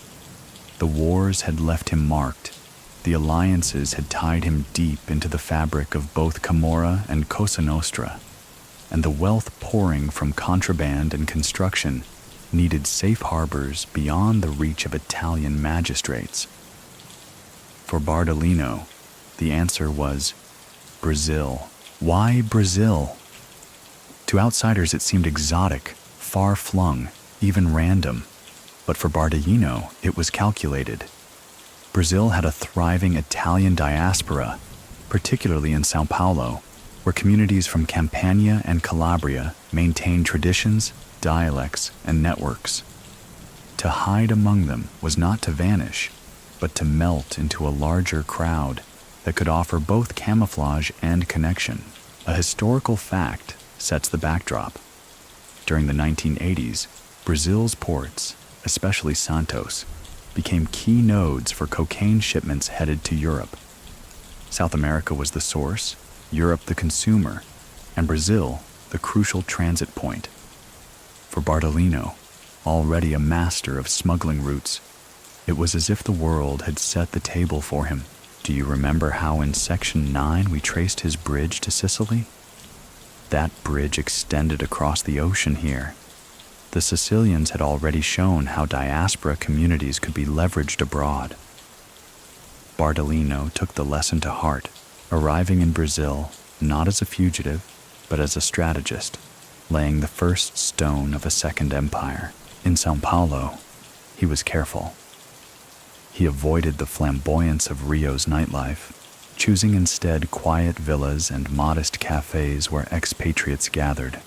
The wars had left him marked. The alliances had tied him deep into the fabric of both Camorra and Cosa Nostra, and the wealth pouring from contraband and construction needed safe harbors beyond the reach of Italian magistrates. For Bardellino, the answer was Brazil. Why Brazil? To outsiders it seemed exotic, far-flung, even random. But for Bardellino, it was calculated. Brazil had a thriving Italian diaspora, particularly in São Paulo, where communities from Campania and Calabria maintained traditions, dialects, and networks. To hide among them was not to vanish, but to melt into a larger crowd that could offer both camouflage and connection. A historical fact sets the backdrop. During the 1980s, Brazil's ports, especially Santos, became key nodes for cocaine shipments headed to Europe. South America was the source, Europe the consumer, and Brazil the crucial transit point. For Bardellino, already a master of smuggling routes, it was as if the world had set the table for him. Do you remember how in Section 9 we traced his bridge to Sicily? That bridge extended across the ocean here. The Sicilians had already shown how diaspora communities could be leveraged abroad. Bardellino took the lesson to heart, arriving in Brazil not as a fugitive, but as a strategist, laying the first stone of a second empire. In São Paulo, he was careful. He avoided the flamboyance of Rio's nightlife, choosing instead quiet villas and modest cafes where expatriates gathered.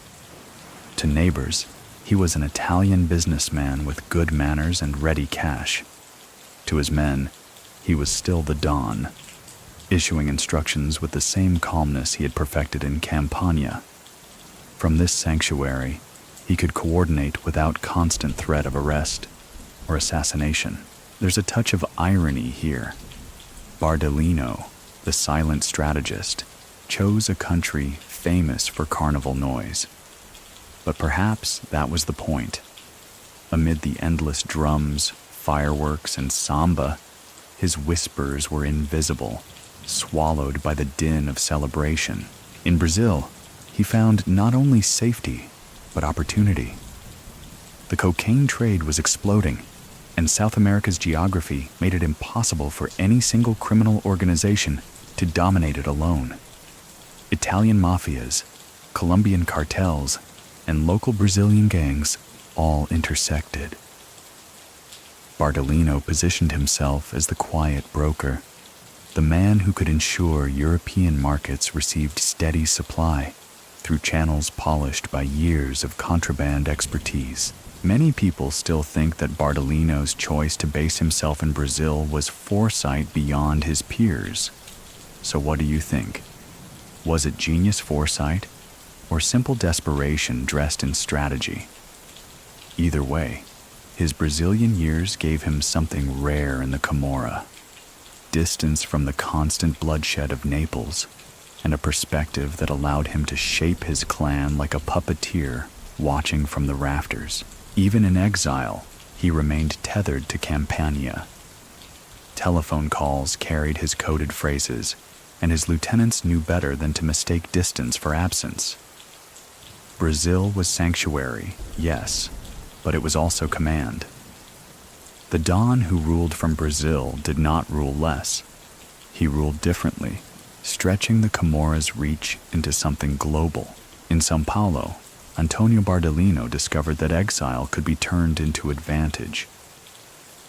To neighbors, he was an Italian businessman with good manners and ready cash. To his men, he was still the Don, issuing instructions with the same calmness he had perfected in Campania. From this sanctuary, he could coordinate without constant threat of arrest or assassination. There's a touch of irony here. Bardellino, the silent strategist, chose a country famous for carnival noise. But perhaps that was the point. Amid the endless drums, fireworks, and samba, his whispers were invisible, swallowed by the din of celebration. In Brazil, he found not only safety, but opportunity. The cocaine trade was exploding, and South America's geography made it impossible for any single criminal organization to dominate it alone. Italian mafias, Colombian cartels, and local Brazilian gangs all intersected. Bardellino positioned himself as the quiet broker, the man who could ensure European markets received steady supply through channels polished by years of contraband expertise. Many people still think that Bardellino's choice to base himself in Brazil was foresight beyond his peers. So what do you think? Was it genius foresight or simple desperation dressed in strategy? Either way, his Brazilian years gave him something rare in the Camorra: distance from the constant bloodshed of Naples, and a perspective that allowed him to shape his clan like a puppeteer watching from the rafters. Even in exile, he remained tethered to Campania. Telephone calls carried his coded phrases, and his lieutenants knew better than to mistake distance for absence. Brazil was sanctuary, yes, but it was also command. The Don who ruled from Brazil did not rule less. He ruled differently, stretching the Camorra's reach into something global. In São Paulo, Antonio Bardellino discovered that exile could be turned into advantage.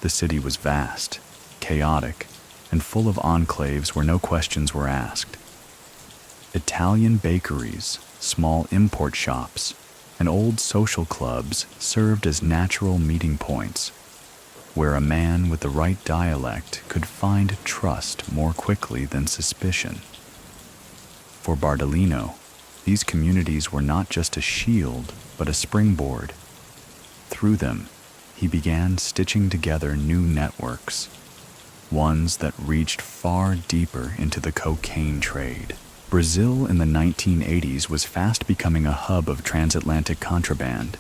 The city was vast, chaotic, and full of enclaves where no questions were asked. Italian bakeries, small import shops, and old social clubs served as natural meeting points, where a man with the right dialect could find trust more quickly than suspicion. For Bardellino, these communities were not just a shield, but a springboard. Through them, he began stitching together new networks, ones that reached far deeper into the cocaine trade. Brazil in the 1980s was fast becoming a hub of transatlantic contraband.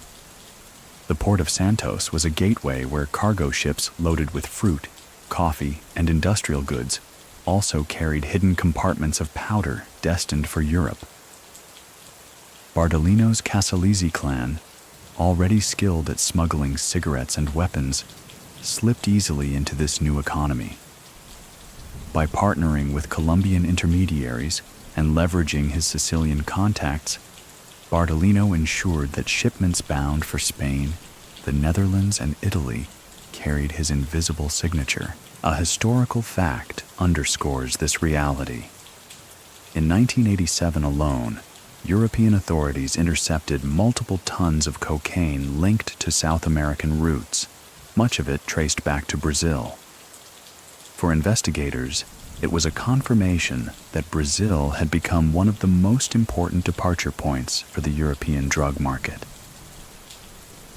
The port of Santos was a gateway where cargo ships loaded with fruit, coffee, and industrial goods also carried hidden compartments of powder destined for Europe. Bardellino's Casalizi clan, already skilled at smuggling cigarettes and weapons, slipped easily into this new economy. By partnering with Colombian intermediaries and leveraging his Sicilian contacts, Bardellino ensured that shipments bound for Spain, the Netherlands, and Italy carried his invisible signature. A historical fact underscores this reality. In 1987 alone, European authorities intercepted multiple tons of cocaine linked to South American routes, much of it traced back to Brazil. For investigators, it was a confirmation that Brazil had become one of the most important departure points for the European drug market.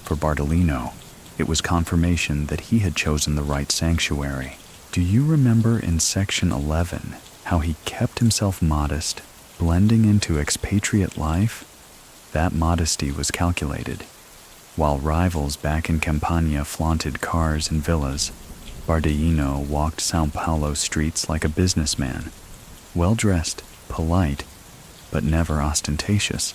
For Bardellino, it was confirmation that he had chosen the right sanctuary. Do you remember in Section 11 how he kept himself modest, blending into expatriate life? That modesty was calculated. While rivals back in Campania flaunted cars and villas, Bardellino walked São Paulo streets like a businessman, well-dressed, polite, but never ostentatious.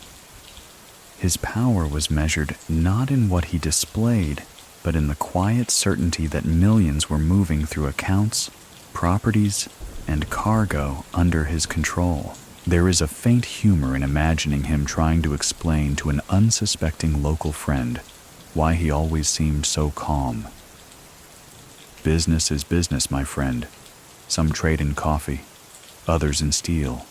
His power was measured not in what he displayed, but in the quiet certainty that millions were moving through accounts, properties, and cargo under his control. There is a faint humor in imagining him trying to explain to an unsuspecting local friend why he always seemed so calm. Business is business, my friend. Some trade in coffee, others in steel.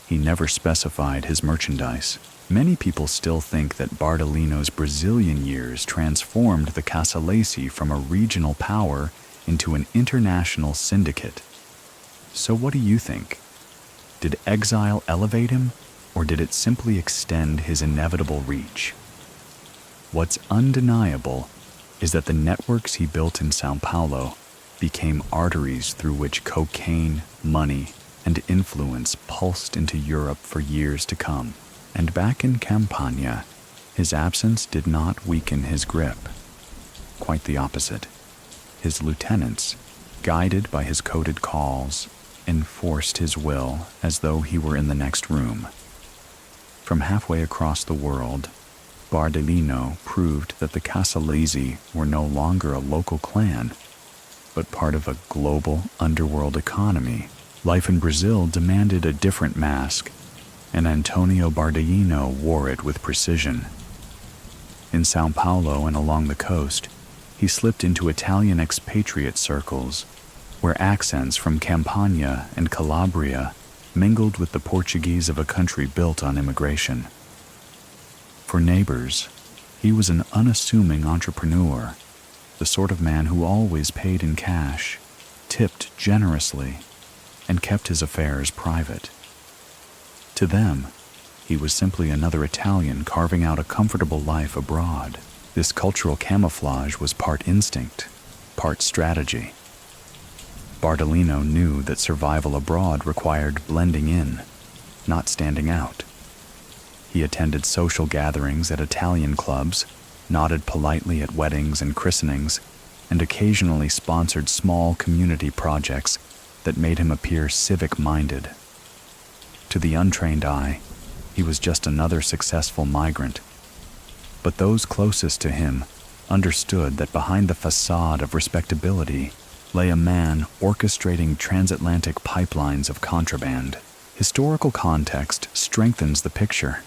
He never specified his merchandise. Many people still think that Bardellino's Brazilian years transformed the Casalaci from a regional power into an international syndicate. So what do you think? Did exile elevate him, or did it simply extend his inevitable reach? What's undeniable is that the networks he built in São Paulo became arteries through which cocaine, money, and influence pulsed into Europe for years to come. And back in Campania, his absence did not weaken his grip. Quite the opposite. His lieutenants, guided by his coded calls, enforced his will as though he were in the next room. From halfway across the world, Bardellino proved that the Casalaci were no longer a local clan, but part of a global underworld economy. Life in Brazil demanded a different mask, and Antonio Bardellino wore it with precision. In São Paulo and along the coast, he slipped into Italian expatriate circles, where accents from Campania and Calabria mingled with the Portuguese of a country built on immigration. For neighbors, he was an unassuming entrepreneur, the sort of man who always paid in cash, tipped generously, and kept his affairs private. To them, he was simply another Italian carving out a comfortable life abroad. This cultural camouflage was part instinct, part strategy. Bardellino knew that survival abroad required blending in, not standing out. He attended social gatherings at Italian clubs, nodded politely at weddings and christenings, and occasionally sponsored small community projects that made him appear civic-minded. To the untrained eye, he was just another successful migrant. But those closest to him understood that behind the facade of respectability lay a man orchestrating transatlantic pipelines of contraband. Historical context strengthens the picture.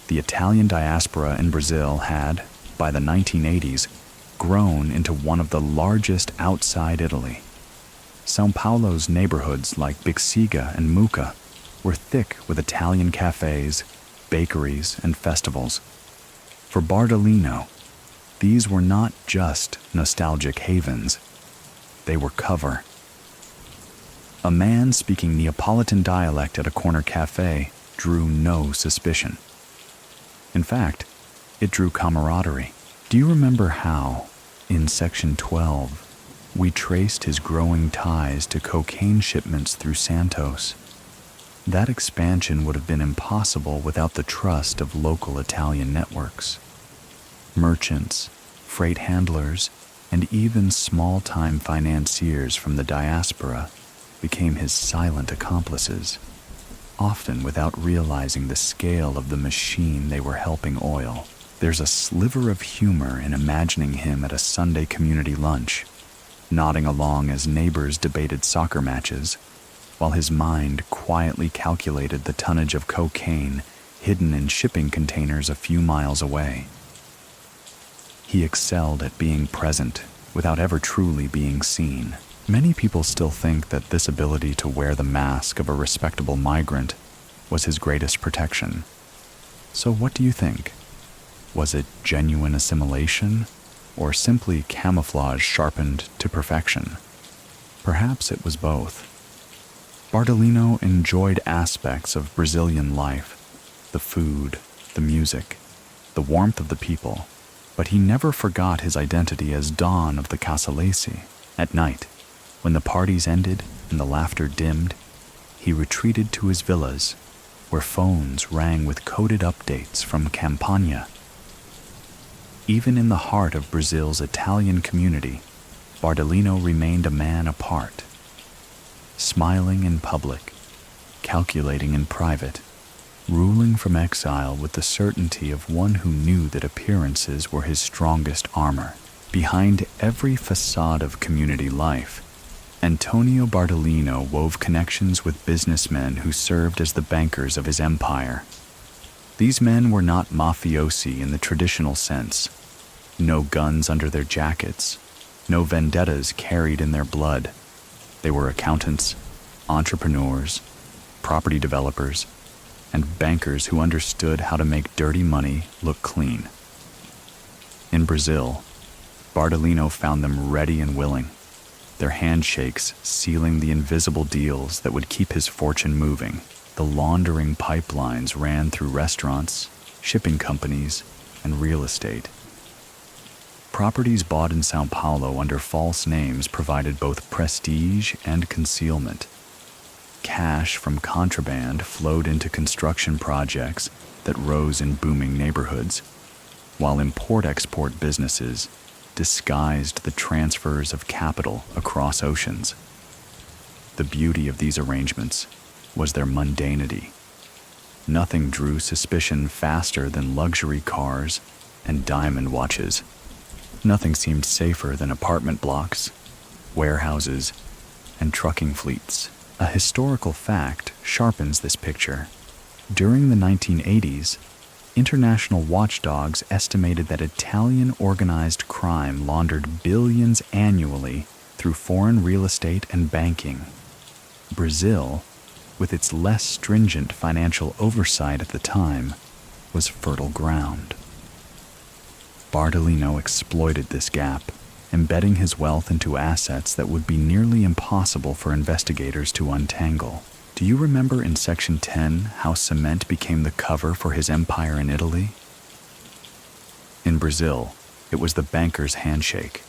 The Italian diaspora in Brazil had, by the 1980s, grown into one of the largest outside Italy. São Paulo's neighborhoods like Bixiga and Muca were thick with Italian cafes, bakeries, and festivals. For Bardellino, these were not just nostalgic havens. They were cover. A man speaking Neapolitan dialect at a corner cafe drew no suspicion. In fact, it drew camaraderie. Do you remember how, in Section 12, we traced his growing ties to cocaine shipments through Santos? That expansion would have been impossible without the trust of local Italian networks. Merchants, freight handlers, and even small-time financiers from the diaspora became his silent accomplices, often without realizing the scale of the machine they were helping oil. There's a sliver of humor in imagining him at a Sunday community lunch, nodding along as neighbors debated soccer matches, while his mind quietly calculated the tonnage of cocaine hidden in shipping containers a few miles away. He excelled at being present, without ever truly being seen. Many people still think that this ability to wear the mask of a respectable migrant was his greatest protection. So what do you think? Was it genuine assimilation, or simply camouflage sharpened to perfection? Perhaps it was both. Bardellino enjoyed aspects of Brazilian life, the food, the music, the warmth of the people, but he never forgot his identity as Don of the Casalace. At night, when the parties ended and the laughter dimmed, he retreated to his villas, where phones rang with coded updates from Campania. Even in the heart of Brazil's Italian community, Bardellino remained a man apart, smiling in public, calculating in private, ruling from exile with the certainty of one who knew that appearances were his strongest armor. Behind every facade of community life, Antonio Bardellino wove connections with businessmen who served as the bankers of his empire. These men were not mafiosi in the traditional sense. No guns under their jackets, no vendettas carried in their blood. They were accountants, entrepreneurs, property developers, and bankers who understood how to make dirty money look clean. In Brazil, Bardellino found them ready and willing, their handshakes sealing the invisible deals that would keep his fortune moving. The laundering pipelines ran through restaurants, shipping companies, and real estate. Properties bought in São Paulo under false names provided both prestige and concealment. Cash from contraband flowed into construction projects that rose in booming neighborhoods, while import-export businesses disguised the transfers of capital across oceans. The beauty of these arrangements was their mundanity. Nothing drew suspicion faster than luxury cars and diamond watches. Nothing seemed safer than apartment blocks, warehouses, and trucking fleets. A historical fact sharpens this picture. During the 1980s, international watchdogs estimated that Italian organized crime laundered billions annually through foreign real estate and banking. Brazil, with its less stringent financial oversight at the time, was fertile ground. Bardellino exploited this gap, embedding his wealth into assets that would be nearly impossible for investigators to untangle. Do you remember in Section 10 how cement became the cover for his empire in Italy? In Brazil, it was the banker's handshake.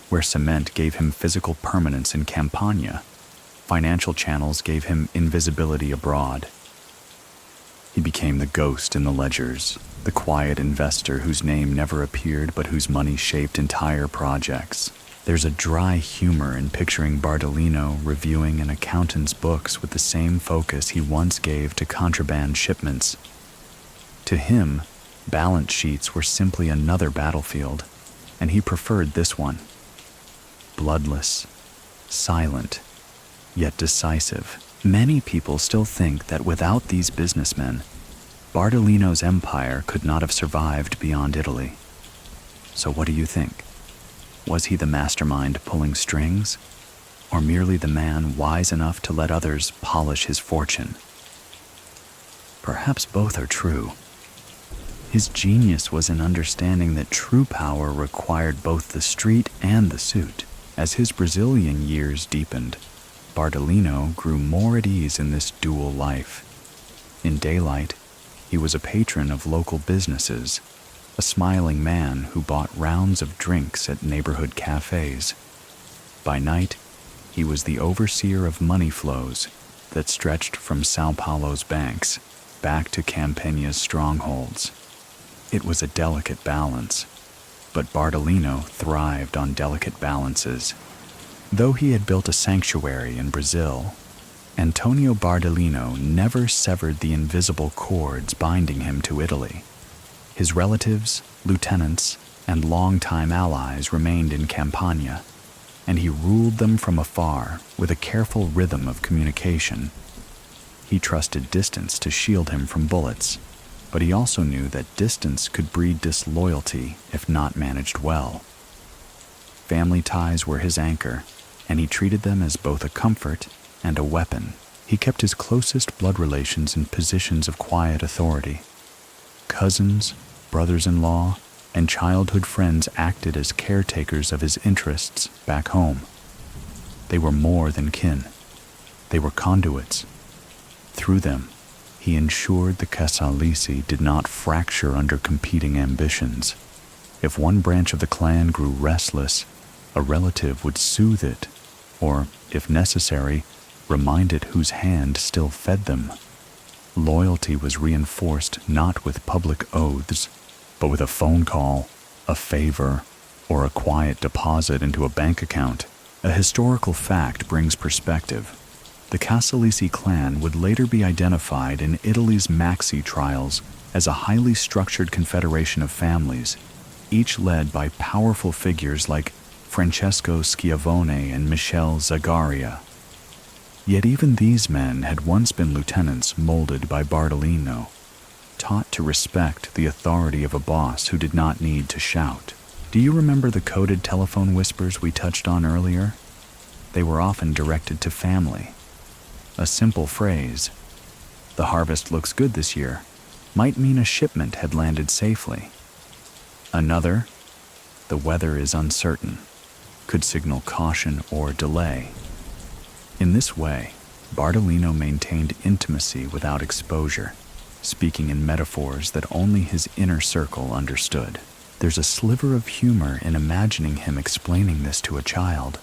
Where cement gave him physical permanence in Campania, financial channels gave him invisibility abroad. He became the ghost in the ledgers, the quiet investor whose name never appeared but whose money shaped entire projects. There's a dry humor in picturing Bardellino reviewing an accountant's books with the same focus he once gave to contraband shipments. To him, balance sheets were simply another battlefield, and he preferred this one. Bloodless, silent, yet decisive. Many people still think that without these businessmen, Bardellino's empire could not have survived beyond Italy. So what do you think? Was he the mastermind pulling strings, or merely the man wise enough to let others polish his fortune? Perhaps both are true. His genius was in understanding that true power required both the street and the suit. As his Brazilian years deepened, Bardellino grew more at ease in this dual life. In daylight, he was a patron of local businesses, a smiling man who bought rounds of drinks at neighborhood cafes. By night, he was the overseer of money flows that stretched from São Paulo's banks back to Campania's strongholds. It was a delicate balance, but Bardellino thrived on delicate balances. Though he had built a sanctuary in Brazil, Antonio Bardellino never severed the invisible cords binding him to Italy. His relatives, lieutenants, and longtime allies remained in Campania, and he ruled them from afar with a careful rhythm of communication. He trusted distance to shield him from bullets, but he also knew that distance could breed disloyalty if not managed well. Family ties were his anchor, and he treated them as both a comfort and a weapon. He kept his closest blood relations in positions of quiet authority. Cousins, brothers-in-law, and childhood friends acted as caretakers of his interests back home. They were more than kin. They were conduits. Through them, he ensured the Casalesi did not fracture under competing ambitions. If one branch of the clan grew restless, a relative would soothe it, or, if necessary, remind it whose hand still fed them. Loyalty was reinforced not with public oaths, but with a phone call, a favor, or a quiet deposit into a bank account. A historical fact brings perspective. The Casalesi clan would later be identified in Italy's Maxi trials as a highly structured confederation of families, each led by powerful figures like Francesco Schiavone and Michele Zagaria. Yet even these men had once been lieutenants molded by Bardellino, taught to respect the authority of a boss who did not need to shout. Do you remember the coded telephone whispers we touched on earlier? They were often directed to family. A simple phrase, "The harvest looks good this year," might mean a shipment had landed safely. Another, "The weather is uncertain," could signal caution or delay. In this way, Bardellino maintained intimacy without exposure, speaking in metaphors that only his inner circle understood. There's a sliver of humor in imagining him explaining this to a child.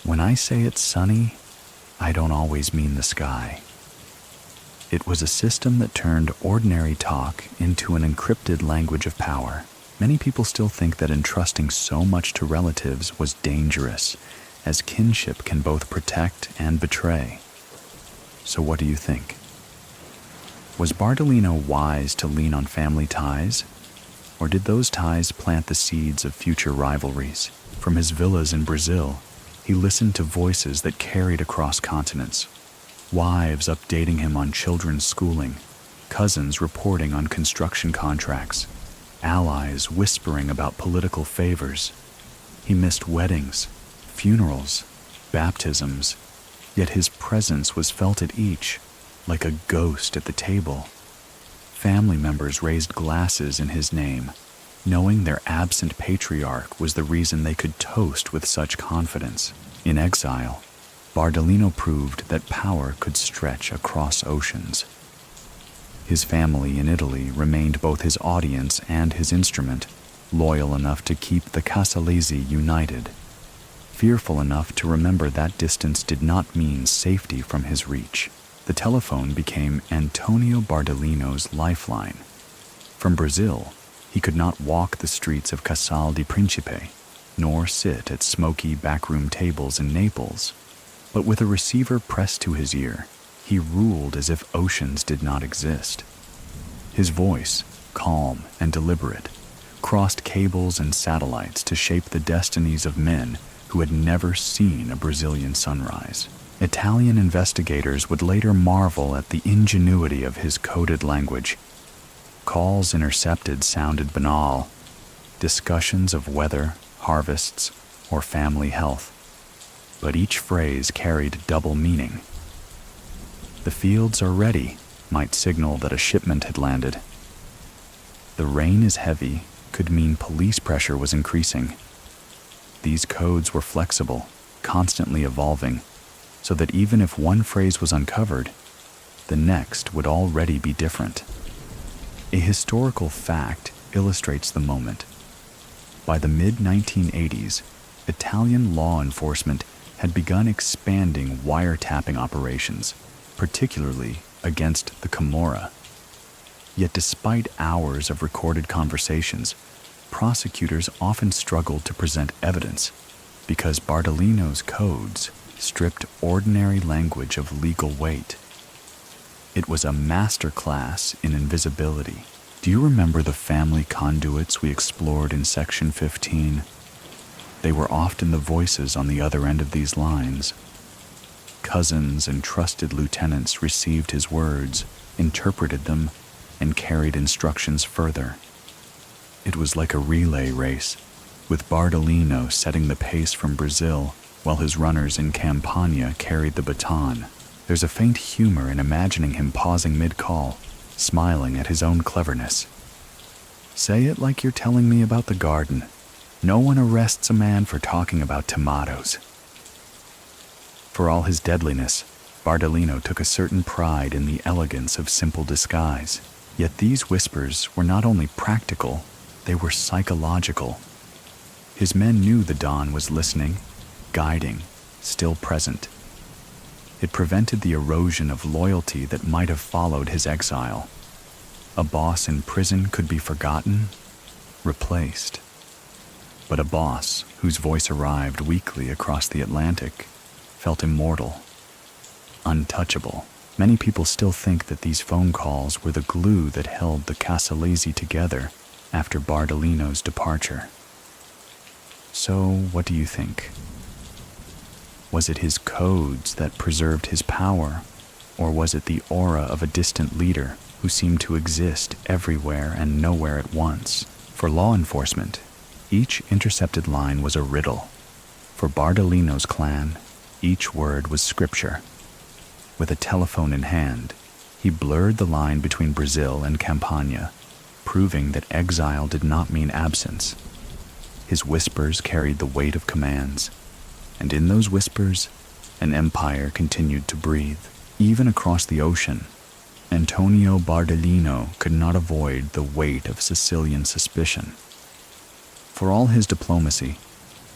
"When I say it's sunny, I don't always mean the sky." It was a system that turned ordinary talk into an encrypted language of power. Many people still think that entrusting so much to relatives was dangerous, as kinship can both protect and betray. So what do you think? Was Bardellino wise to lean on family ties? Or did those ties plant the seeds of future rivalries? From his villas in Brazil, he listened to voices that carried across continents. Wives updating him on children's schooling, cousins reporting on construction contracts, allies whispering about political favors. He missed weddings, funerals, baptisms, yet his presence was felt at each, like a ghost at the table. Family members raised glasses in his name, knowing their absent patriarch was the reason they could toast with such confidence. In exile, Bardellino proved that power could stretch across oceans. His family in Italy remained both his audience and his instrument, loyal enough to keep the Casalesi united, fearful enough to remember that distance did not mean safety from his reach. The telephone became Antonio Bardellino's lifeline. From Brazil, he could not walk the streets of Casal di Principe, nor sit at smoky backroom tables in Naples. But with a receiver pressed to his ear, he ruled as if oceans did not exist. His voice, calm and deliberate, crossed cables and satellites to shape the destinies of men who had never seen a Brazilian sunrise. Italian investigators would later marvel at the ingenuity of his coded language. Calls intercepted sounded banal, discussions of weather, harvests, or family health. But each phrase carried double meaning. "The fields are ready" might signal that a shipment had landed. "The rain is heavy" could mean police pressure was increasing. These codes were flexible, constantly evolving, so that even if one phrase was uncovered, the next would already be different. A historical fact illustrates the moment. By the mid-1980s, Italian law enforcement had begun expanding wiretapping operations, particularly against the Camorra. Yet despite hours of recorded conversations, prosecutors often struggled to present evidence because Bardellino's codes stripped ordinary language of legal weight. It was a masterclass in invisibility. Do you remember the family conduits we explored in Section 15? They were often the voices on the other end of these lines. Cousins and trusted lieutenants received his words, interpreted them, and carried instructions further. It was like a relay race. with Bardellino setting the pace from Brazil while his runners in Campania carried the baton. There's a faint humor in imagining him pausing mid-call, smiling at his own cleverness. Say it like you're telling me about the garden. No one arrests a man for talking about tomatoes. For all his deadliness, Bardellino took a certain pride in the elegance of simple disguise. Yet these whispers were not only practical, they were psychological. His men knew the Don was listening, guiding, still present. It prevented the erosion of loyalty that might have followed his exile. A boss in prison could be forgotten, replaced. But a boss whose voice arrived weekly across the Atlantic felt immortal, untouchable. Many people still think that these phone calls were the glue that held the Casalesi together after Bardellino's departure. So, what do you think? Was it his codes that preserved his power, or was it the aura of a distant leader who seemed to exist everywhere and nowhere at once? For law enforcement, each intercepted line was a riddle. For Bardellino's clan, each word was scripture. With a telephone in hand, he blurred the line between Brazil and Campania, proving that exile did not mean absence. His whispers carried the weight of commands, and in those whispers, an empire continued to breathe. Even across the ocean, Antonio Bardellino could not avoid the weight of Sicilian suspicion. For all his diplomacy,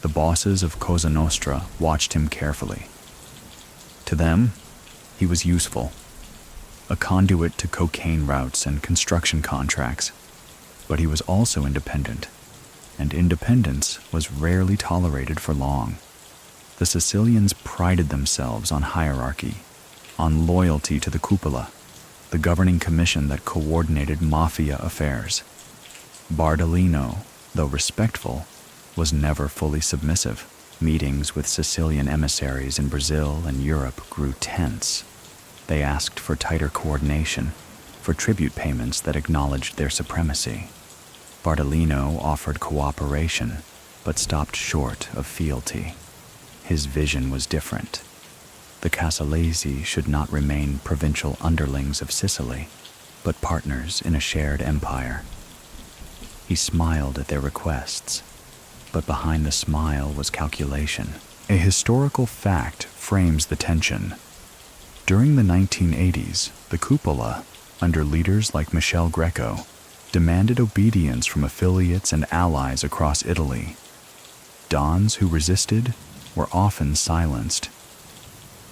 the bosses of Cosa Nostra watched him carefully. To them, he was useful, a conduit to cocaine routes and construction contracts, but he was also independent, and independence was rarely tolerated for long. The Sicilians prided themselves on hierarchy, on loyalty to the cupola, the governing commission that coordinated mafia affairs. Bardellino, though respectful, was never fully submissive. Meetings with Sicilian emissaries in Brazil and Europe grew tense. They asked for tighter coordination, for tribute payments that acknowledged their supremacy. Bardellino offered cooperation, but stopped short of fealty. His vision was different. The Casalesi should not remain provincial underlings of Sicily, but partners in a shared empire. He smiled at their requests, but behind the smile was calculation. A historical fact frames the tension. During the 1980s, the cupola, under leaders like Michel Greco, demanded obedience from affiliates and allies across Italy. Dons who resisted were often silenced.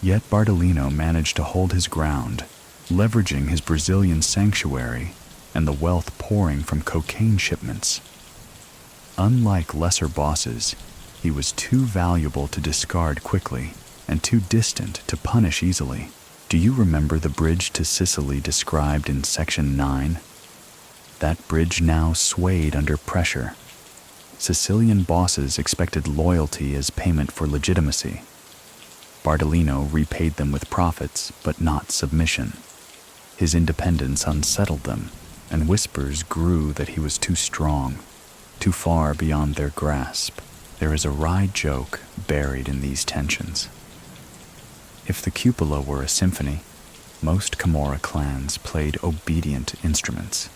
Yet Bardellino managed to hold his ground, leveraging his Brazilian sanctuary and the wealth pouring from cocaine shipments. Unlike lesser bosses, he was too valuable to discard quickly and too distant to punish easily. Do you remember the bridge to Sicily described in Section 9? That bridge now swayed under pressure. Sicilian bosses expected loyalty as payment for legitimacy. Bardellino repaid them with profits, but not submission. His independence unsettled them, and whispers grew that he was too strong, too far beyond their grasp. There is a wry joke buried in these tensions. If the cupola were a symphony, most Camorra clans played obedient instruments.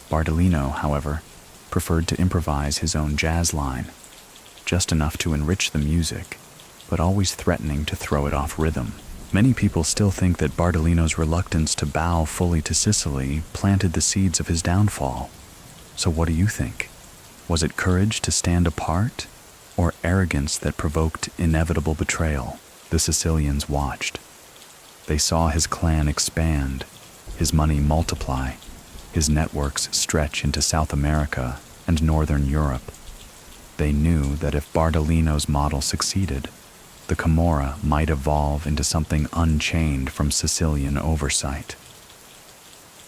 Bardellino, however, preferred to improvise his own jazz line, just enough to enrich the music, but always threatening to throw it off rhythm. Many people still think that Bardellino's reluctance to bow fully to Sicily planted the seeds of his downfall. So what do you think? Was it courage to stand apart, or arrogance that provoked inevitable betrayal? The Sicilians watched. They saw his clan expand, his money multiply, his networks stretch into South America and Northern Europe. They knew that if Bardellino's model succeeded, the Camorra might evolve into something unchained from Sicilian oversight.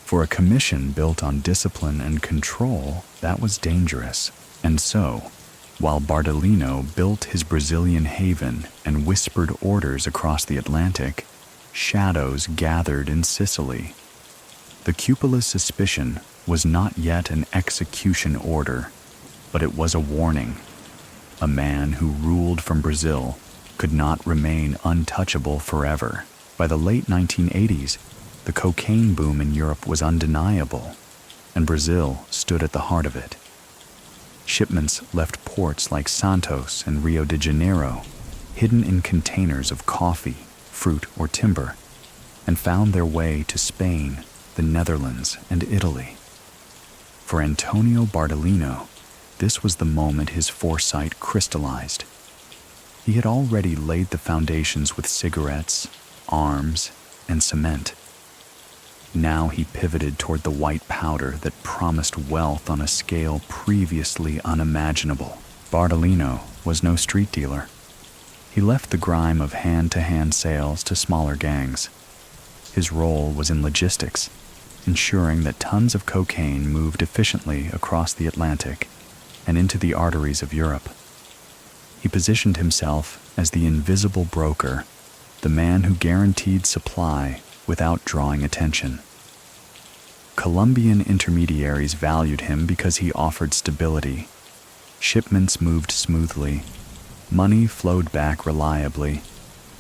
For a commission built on discipline and control, that was dangerous. And so, while Bardellino built his Brazilian haven and whispered orders across the Atlantic, shadows gathered in Sicily. The cupola's suspicion was not yet an execution order. But it was a warning. A man who ruled from Brazil could not remain untouchable forever. By the late 1980s, the cocaine boom in Europe was undeniable, and Brazil stood at the heart of it. Shipments left ports like Santos and Rio de Janeiro, hidden in containers of coffee, fruit, or timber, and found their way to Spain, the Netherlands, and Italy. For Antonio Bardellino, this was the moment his foresight crystallized. He had already laid the foundations with cigarettes, arms, and cement. Now he pivoted toward the white powder that promised wealth on a scale previously unimaginable. Bardellino was no street dealer. He left the grime of hand-to-hand sales to smaller gangs. His role was in logistics, ensuring that tons of cocaine moved efficiently across the Atlantic and into the arteries of Europe. He positioned himself as the invisible broker, the man who guaranteed supply without drawing attention. Colombian intermediaries valued him because he offered stability. Shipments moved smoothly, money flowed back reliably,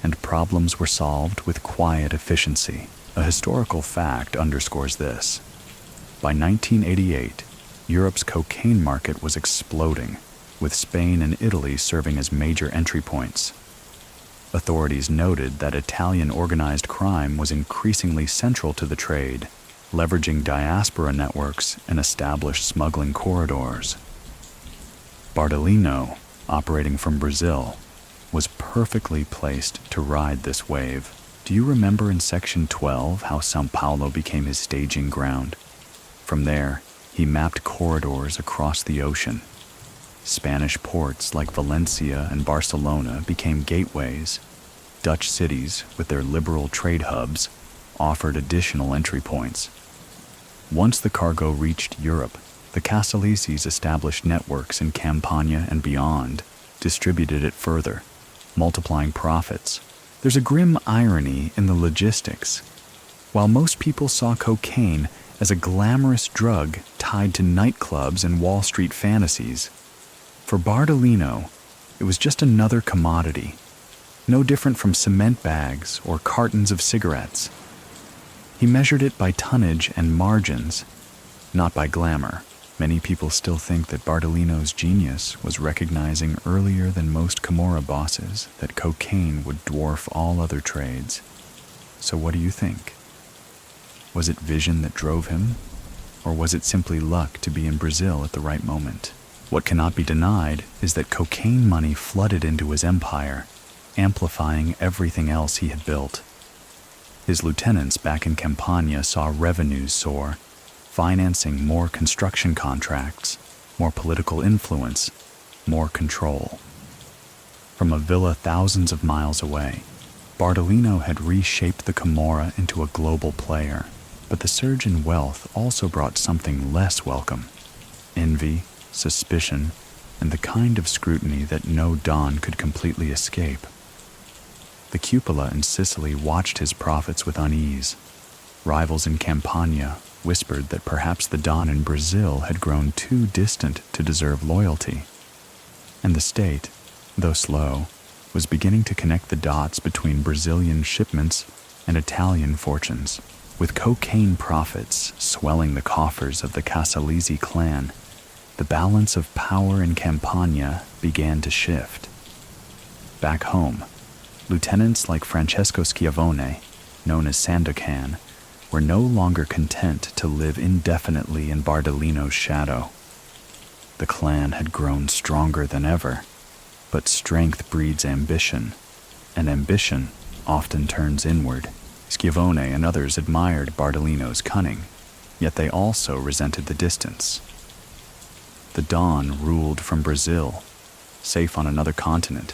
and problems were solved with quiet efficiency. A historical fact underscores this. By 1988, Europe's cocaine market was exploding, with Spain and Italy serving as major entry points. Authorities noted that Italian organized crime was increasingly central to the trade, leveraging diaspora networks and established smuggling corridors. Bardellino, operating from Brazil, was perfectly placed to ride this wave. Do you remember in Section 12 how São Paulo became his staging ground? From there, he mapped corridors across the ocean. Spanish ports like Valencia and Barcelona became gateways. Dutch cities, with their liberal trade hubs, offered additional entry points. Once the cargo reached Europe, the Casalicis established networks in Campania and beyond, distributed it further, multiplying profits. There's a grim irony in the logistics. While most people saw cocaine as a glamorous drug tied to nightclubs and Wall Street fantasies, for Bardellino, it was just another commodity, no different from cement bags or cartons of cigarettes. He measured it by tonnage and margins, not by glamour. Many people still think that Bardellino's genius was recognizing earlier than most Camorra bosses that cocaine would dwarf all other trades. So what do you think? Was it vision that drove him, or was it simply luck to be in Brazil at the right moment? What cannot be denied is that cocaine money flooded into his empire, amplifying everything else he had built. His lieutenants back in Campania saw revenues soar, financing more construction contracts, more political influence, more control. From a villa thousands of miles away, Bardellino had reshaped the Camorra into a global player, but the surge in wealth also brought something less welcome: envy, suspicion, and the kind of scrutiny that no Don could completely escape. The cupola in Sicily watched his profits with unease. Rivals in Campania whispered that perhaps the Don in Brazil had grown too distant to deserve loyalty. And the state, though slow, was beginning to connect the dots between Brazilian shipments and Italian fortunes. With cocaine profits swelling the coffers of the Casalizi clan, the balance of power in Campania began to shift. Back home, lieutenants like Francesco Schiavone, known as Sandokan, were no longer content to live indefinitely in Bardellino's shadow. The clan had grown stronger than ever, but strength breeds ambition, and ambition often turns inward. Schiavone and others admired Bardellino's cunning, yet they also resented the distance. The Don ruled from Brazil, safe on another continent,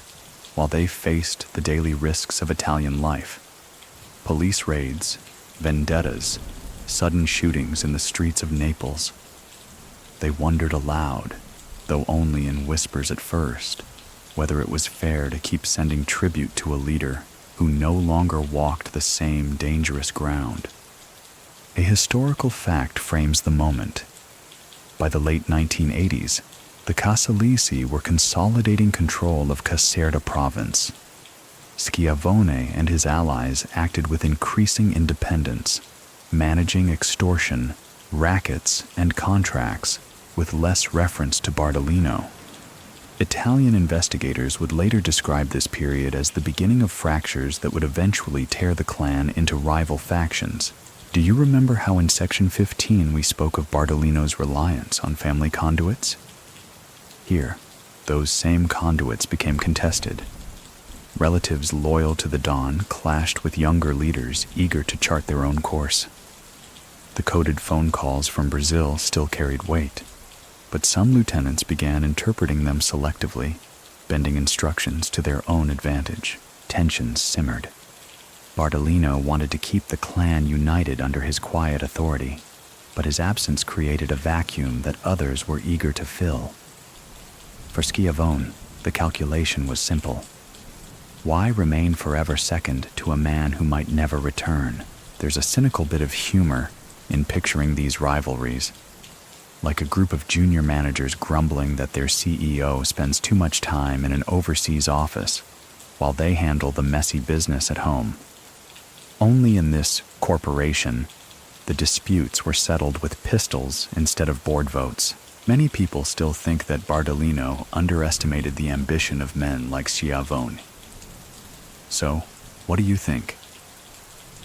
while they faced the daily risks of Italian life. Police raids, vendettas, sudden shootings in the streets of Naples. They wondered aloud, though only in whispers at first, whether it was fair to keep sending tribute to a leader who no longer walked the same dangerous ground. A historical fact frames the moment. By the late 1980s, The Casalesi were consolidating control of Caserta province. Schiavone and his allies acted with increasing independence, managing extortion, rackets, and contracts with less reference to Bardellino. Italian investigators would later describe this period as the beginning of fractures that would eventually tear the clan into rival factions. Do you remember how in Section 15 we spoke of Bardellino's reliance on family conduits? Here, those same conduits became contested. Relatives loyal to the Don clashed with younger leaders eager to chart their own course. The coded phone calls from Brazil still carried weight, but some lieutenants began interpreting them selectively, bending instructions to their own advantage. Tensions simmered. Bardellino wanted to keep the clan united under his quiet authority, but his absence created a vacuum that others were eager to fill. For Schiavone, the calculation was simple. Why remain forever second to a man who might never return? There's a cynical bit of humor in picturing these rivalries, like a group of junior managers grumbling that their CEO spends too much time in an overseas office while they handle the messy business at home. Only in this corporation, the disputes were settled with pistols instead of board votes. Many people still think that Bardellino underestimated the ambition of men like Schiavone. So, what do you think?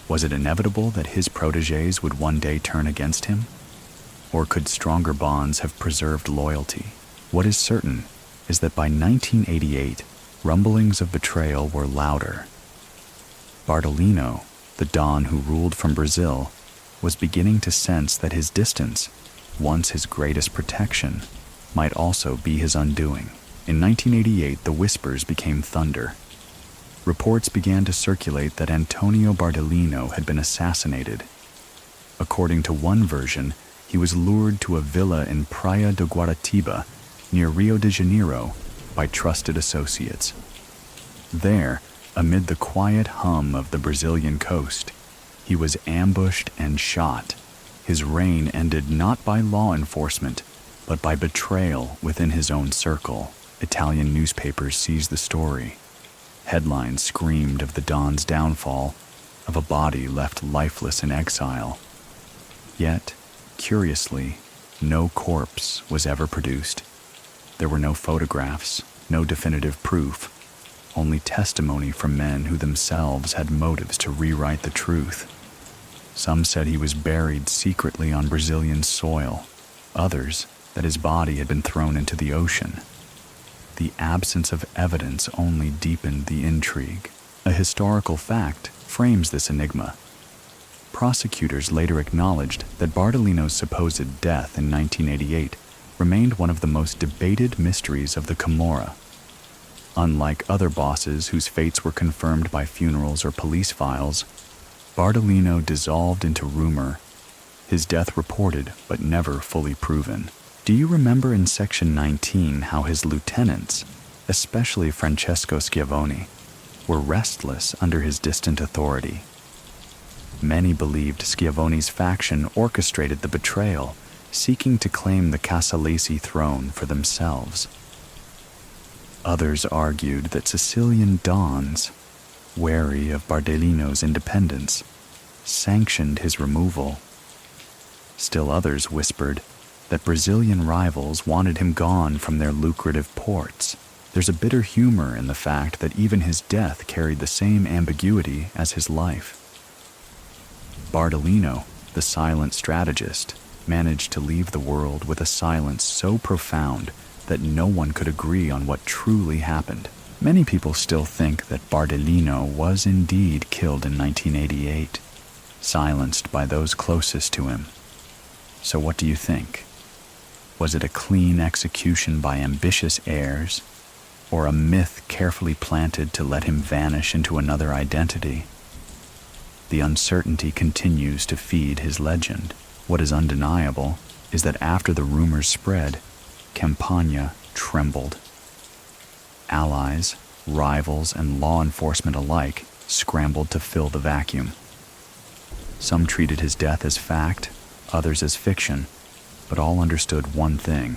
Was it inevitable that his protégés would one day turn against him? Or could stronger bonds have preserved loyalty? What is certain is that by 1988, rumblings of betrayal were louder. Bardellino, the Don who ruled from Brazil, was beginning to sense that his distance, once his greatest protection, might also be his undoing. In 1988, the whispers became thunder. Reports began to circulate that Antonio Bardellino had been assassinated. According to one version, he was lured to a villa in Praia do Guaratiba, near Rio de Janeiro, by trusted associates. There, amid the quiet hum of the Brazilian coast, he was ambushed and shot. His reign ended not by law enforcement, but by betrayal within his own circle. Italian newspapers seized the story. Headlines screamed of the Don's downfall, of a body left lifeless in exile. Yet, curiously, no corpse was ever produced. There were no photographs, no definitive proof, only testimony from men who themselves had motives to rewrite the truth. Some said he was buried secretly on Brazilian soil, others that his body had been thrown into the ocean. The absence of evidence only deepened the intrigue. A historical fact frames this enigma. Prosecutors later acknowledged that Bardellino's supposed death in 1988 remained one of the most debated mysteries of the Camorra. Unlike other bosses whose fates were confirmed by funerals or police files, Bardellino dissolved into rumor, his death reported but never fully proven. Do you remember in Section 19 how his lieutenants, especially Francesco Schiavone, were restless under his distant authority? Many believed Schiavone's faction orchestrated the betrayal, seeking to claim the Casalesi throne for themselves. Others argued that Sicilian dons, wary of Bardellino's independence, sanctioned his removal. Still others whispered that Brazilian rivals wanted him gone from their lucrative ports. There's a bitter humor in the fact that even his death carried the same ambiguity as his life. Bardellino, the silent strategist, managed to leave the world with a silence so profound that no one could agree on what truly happened. Many people still think that Bardellino was indeed killed in 1988, silenced by those closest to him. So what do you think? Was it a clean execution by ambitious heirs, or a myth carefully planted to let him vanish into another identity? The uncertainty continues to feed his legend. What is undeniable is that after the rumors spread, Campania trembled. Allies, rivals, and law enforcement alike scrambled to fill the vacuum. Some treated his death as fact, others as fiction, but all understood one thing.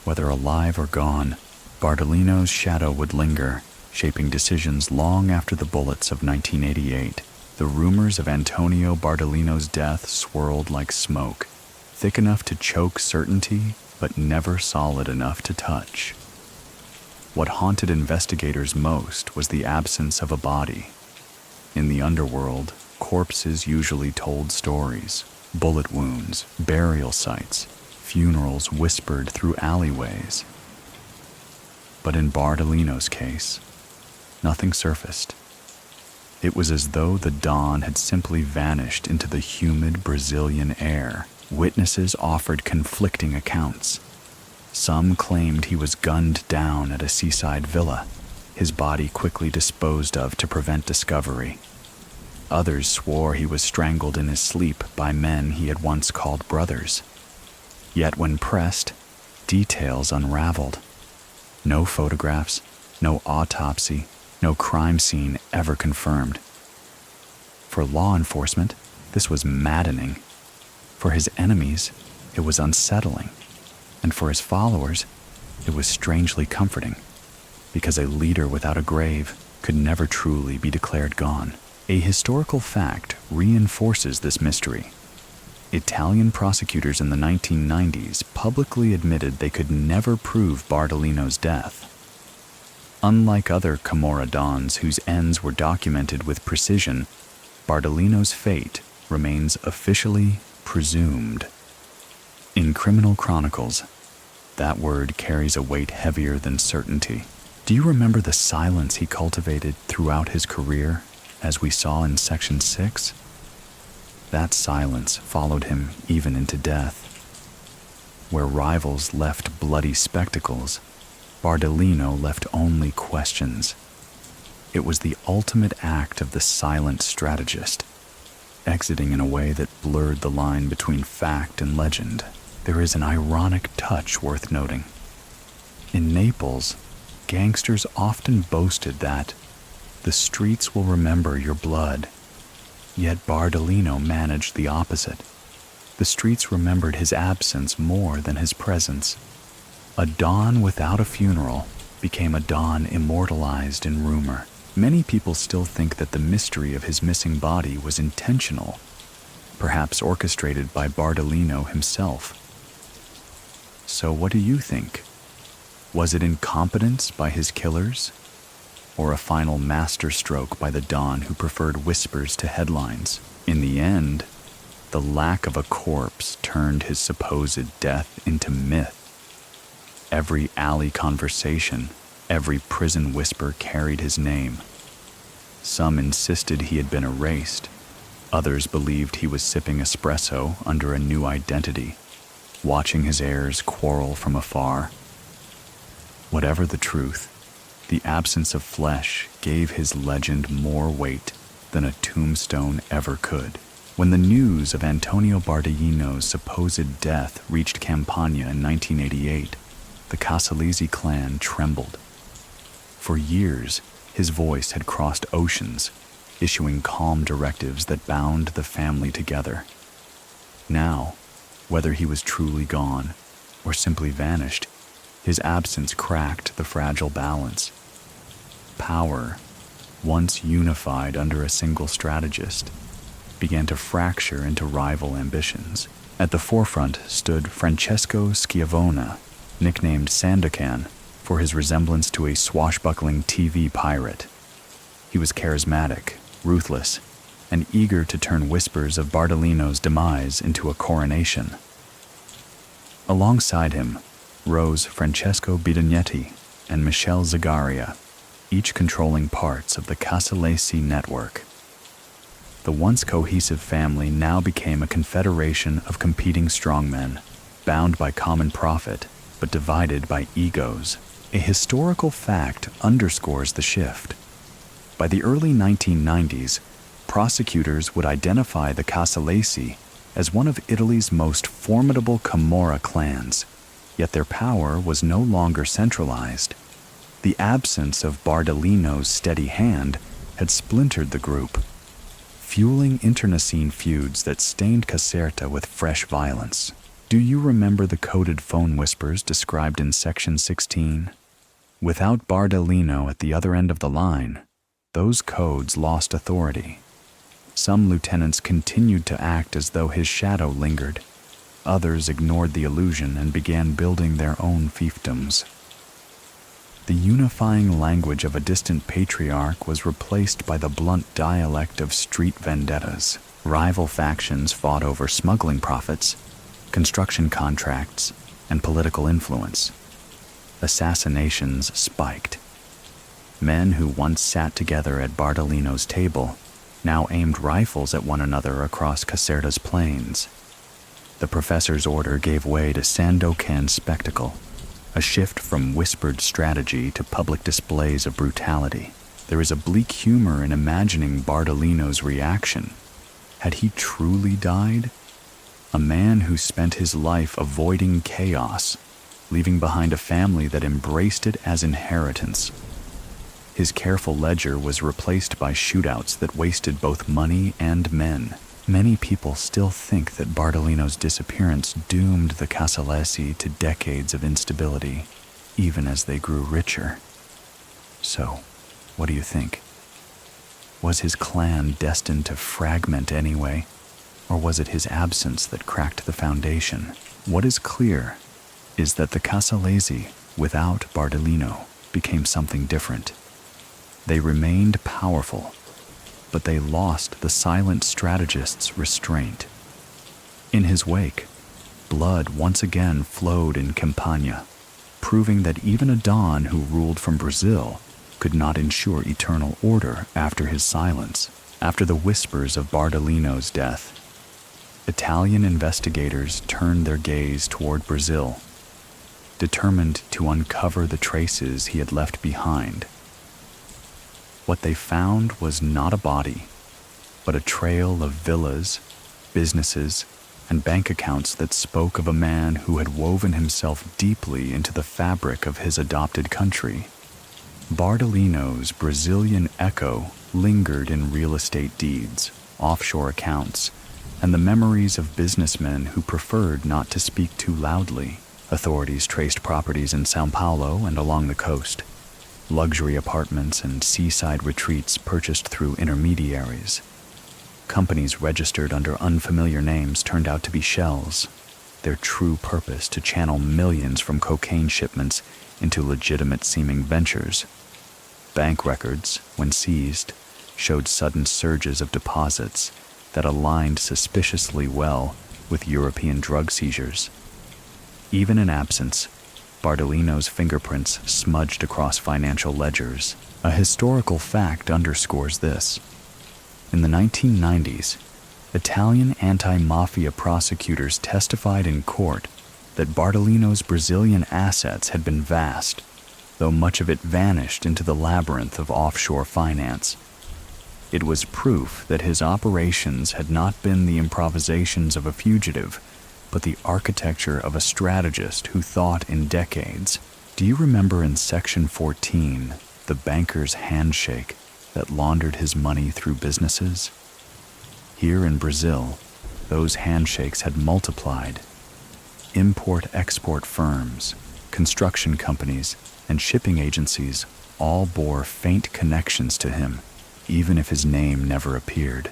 Whether alive or gone, Bardellino's shadow would linger, shaping decisions long after the bullets of 1988. The rumors of Antonio Bardellino's death swirled like smoke, thick enough to choke certainty, but never solid enough to touch. What haunted investigators most was the absence of a body. In the underworld, corpses usually told stories: bullet wounds, burial sites, funerals whispered through alleyways. But in Bardellino's case, nothing surfaced. It was as though the dawn had simply vanished into the humid Brazilian air. Witnesses offered conflicting accounts. Some claimed he was gunned down at a seaside villa, his body quickly disposed of to prevent discovery. Others swore he was strangled in his sleep by men he had once called brothers. Yet when pressed, details unraveled. No photographs, no autopsy, no crime scene ever confirmed. For law enforcement, this was maddening. For his enemies, it was unsettling. And for his followers, it was strangely comforting, because a leader without a grave could never truly be declared gone. A historical fact reinforces this mystery. Italian prosecutors in the 1990s publicly admitted they could never prove Bardellino's death. Unlike other Camorra dons whose ends were documented with precision, Bardellino's fate remains officially presumed. In criminal chronicles, that word carries a weight heavier than certainty. Do you remember the silence he cultivated throughout his career, as we saw in Section 6? That silence followed him even into death. Where rivals left bloody spectacles, Bardellino left only questions. It was the ultimate act of the silent strategist, exiting in a way that blurred the line between fact and legend. There is an ironic touch worth noting. In Naples, gangsters often boasted that the streets will remember your blood. Yet Bardellino managed the opposite. The streets remembered his absence more than his presence. A dawn without a funeral became a dawn immortalized in rumor. Many people still think that the mystery of his missing body was intentional, perhaps orchestrated by Bardellino himself. So what do you think? Was it incompetence by his killers, or a final masterstroke by the Don who preferred whispers to headlines? In the end, the lack of a corpse turned his supposed death into myth. Every alley conversation, every prison whisper carried his name. Some insisted he had been erased. Others believed he was sipping espresso under a new identity, watching his heirs quarrel from afar. Whatever the truth, the absence of flesh gave his legend more weight than a tombstone ever could. When the news of Antonio Bardellino's supposed death reached Campania in 1988, the Casalesi clan trembled. For years, his voice had crossed oceans, issuing calm directives that bound the family together. Now, whether he was truly gone or simply vanished, his absence cracked the fragile balance. Power, once unified under a single strategist, began to fracture into rival ambitions. At the forefront stood Francesco Schiavona, nicknamed Sandokan for his resemblance to a swashbuckling TV pirate. He was charismatic, ruthless, and eager to turn whispers of Bardellino's demise into a coronation. Alongside him rose Francesco Bidognetti and Michele Zagaria, each controlling parts of the Casalesi network. The once cohesive family now became a confederation of competing strongmen, bound by common profit, but divided by egos. A historical fact underscores the shift. By the early 1990s, prosecutors would identify the Casalesi as one of Italy's most formidable Camorra clans, yet their power was no longer centralized. The absence of Bardellino's steady hand had splintered the group, fueling internecine feuds that stained Caserta with fresh violence. Do you remember the coded phone whispers described in Section 16? Without Bardellino at the other end of the line, those codes lost authority. Some lieutenants continued to act as though his shadow lingered. Others ignored the illusion and began building their own fiefdoms. The unifying language of a distant patriarch was replaced by the blunt dialect of street vendettas. Rival factions fought over smuggling profits, construction contracts, and political influence. Assassinations spiked. Men who once sat together at Bardellino's table now aimed rifles at one another across Caserta's plains. The professor's order gave way to Sandokan spectacle, a shift from whispered strategy to public displays of brutality. There is a bleak humor in imagining Bardellino's reaction. Had he truly died? A man who spent his life avoiding chaos, leaving behind a family that embraced it as inheritance. His careful ledger was replaced by shootouts that wasted both money and men. Many people still think that Bardellino's disappearance doomed the Casalesi to decades of instability, even as they grew richer. So, what do you think? Was his clan destined to fragment anyway, or was it his absence that cracked the foundation? What is clear is that the Casalesi, without Bardellino, became something different. They remained powerful, but they lost the silent strategist's restraint. In his wake, blood once again flowed in Campania, proving that even a Don who ruled from Brazil could not ensure eternal order after his silence. After the whispers of Bardellino's death, Italian investigators turned their gaze toward Brazil, determined to uncover the traces he had left behind. What they found was not a body, but a trail of villas, businesses, and bank accounts that spoke of a man who had woven himself deeply into the fabric of his adopted country. Bardellino's Brazilian echo lingered in real estate deeds, offshore accounts, and the memories of businessmen who preferred not to speak too loudly. Authorities traced properties in São Paulo and along the coast. Luxury apartments and seaside retreats purchased through intermediaries. Companies registered under unfamiliar names turned out to be shells, their true purpose to channel millions from cocaine shipments into legitimate-seeming ventures. Bank records, when seized, showed sudden surges of deposits that aligned suspiciously well with European drug seizures. Even in absence, Bardellino's fingerprints smudged across financial ledgers. A historical fact underscores this. In the 1990s, Italian anti-mafia prosecutors testified in court that Bardellino's Brazilian assets had been vast, though much of it vanished into the labyrinth of offshore finance. It was proof that his operations had not been the improvisations of a fugitive, but the architecture of a strategist who thought in decades. Do you remember in Section 14, the banker's handshake that laundered his money through businesses? Here in Brazil, those handshakes had multiplied. Import-export firms, construction companies, and shipping agencies all bore faint connections to him, even if his name never appeared.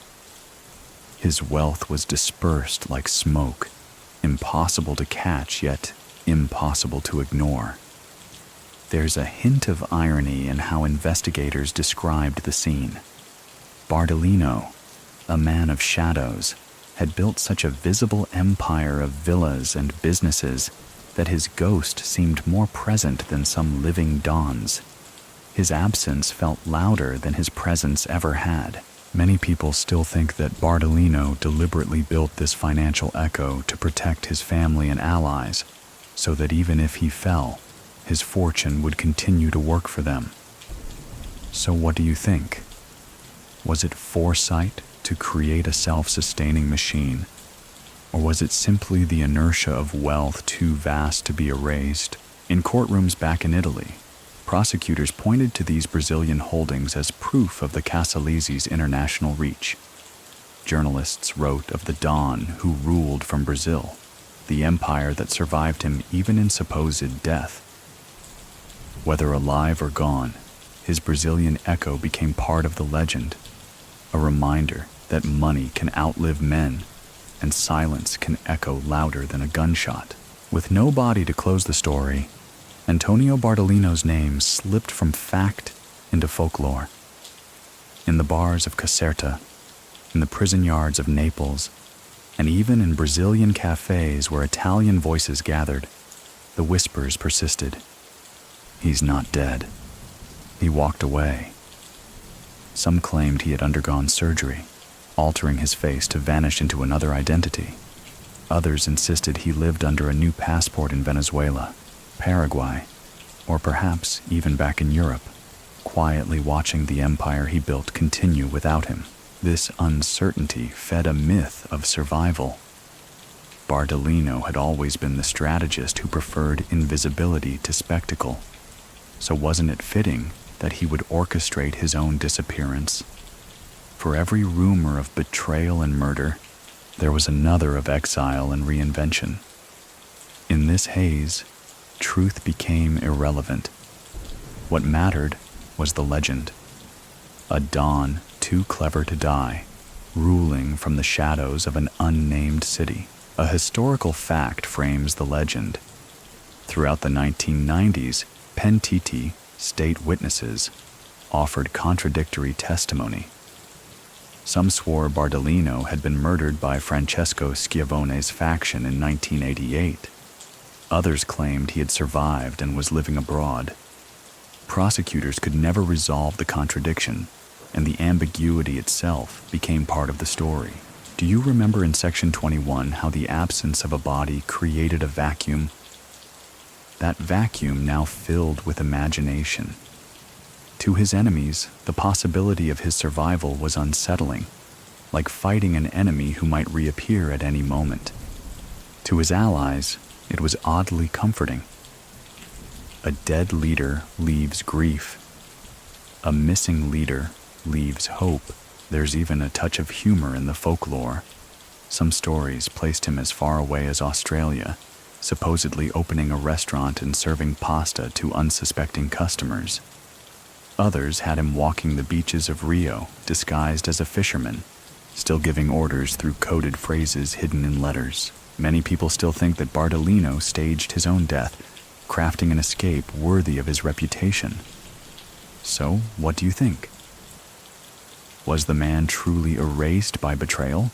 His wealth was dispersed like smoke, impossible to catch, yet impossible to ignore. There's a hint of irony in how investigators described the scene. Bardellino, a man of shadows, had built such a visible empire of villas and businesses that his ghost seemed more present than some living dons. His absence felt louder than his presence ever had. Many people still think that Bardellino deliberately built this financial echo to protect his family and allies, so that even if he fell, his fortune would continue to work for them. So what do you think? Was it foresight to create a self-sustaining machine? Or was it simply the inertia of wealth too vast to be erased? In courtrooms back in Italy, prosecutors pointed to these Brazilian holdings as proof of the Casalesi's international reach. Journalists wrote of the Don who ruled from Brazil, the the empire that survived him even in supposed death. Whether alive or gone, his Brazilian echo became part of the legend, a reminder that money can outlive men and silence can echo louder than a gunshot. With no body to close the story, Antonio Bardellino's name slipped from fact into folklore. In the bars of Caserta, in the prison yards of Naples, and even in Brazilian cafes where Italian voices gathered, the whispers persisted. He's not dead. He walked away. Some claimed he had undergone surgery, altering his face to vanish into another identity. Others insisted he lived under a new passport in Venezuela, Paraguay, or perhaps even back in Europe, quietly watching the empire he built continue without him. This uncertainty fed a myth of survival. Bardellino had always been the strategist who preferred invisibility to spectacle, so wasn't it fitting that he would orchestrate his own disappearance? For every rumor of betrayal and murder, there was another of exile and reinvention. In this haze, truth became irrelevant. What mattered was the legend. A Don too clever to die, ruling from the shadows of an unnamed city. A historical fact frames the legend. Throughout the 1990s, Pentiti state witnesses offered contradictory testimony. Some swore Bardellino had been murdered by Francesco Schiavone's faction in 1988. Others claimed he had survived and was living abroad. Prosecutors could never resolve the contradiction, and the ambiguity itself became part of the story. Do you remember in Section 21 how the absence of a body created a vacuum? That vacuum now filled with imagination. To his enemies, the possibility of his survival was unsettling, like fighting an enemy who might reappear at any moment. To his allies, it was oddly comforting. A dead leader leaves grief. A missing leader leaves hope. There's even a touch of humor in the folklore. Some stories placed him as far away as Australia, supposedly opening a restaurant and serving pasta to unsuspecting customers. Others had him walking the beaches of Rio, disguised as a fisherman, still giving orders through coded phrases hidden in letters. Many people still think that Bardellino staged his own death, crafting an escape worthy of his reputation. So, what do you think? Was the man truly erased by betrayal?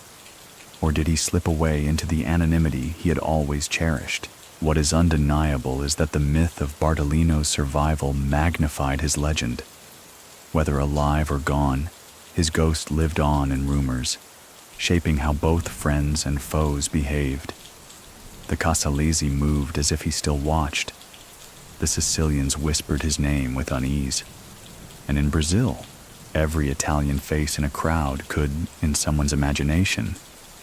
Or did he slip away into the anonymity he had always cherished? What is undeniable is that the myth of Bardellino's survival magnified his legend. Whether alive or gone, his ghost lived on in rumors, shaping how both friends and foes behaved. The Casalesi moved as if he still watched. The Sicilians whispered his name with unease. And in Brazil, every Italian face in a crowd could, in someone's imagination,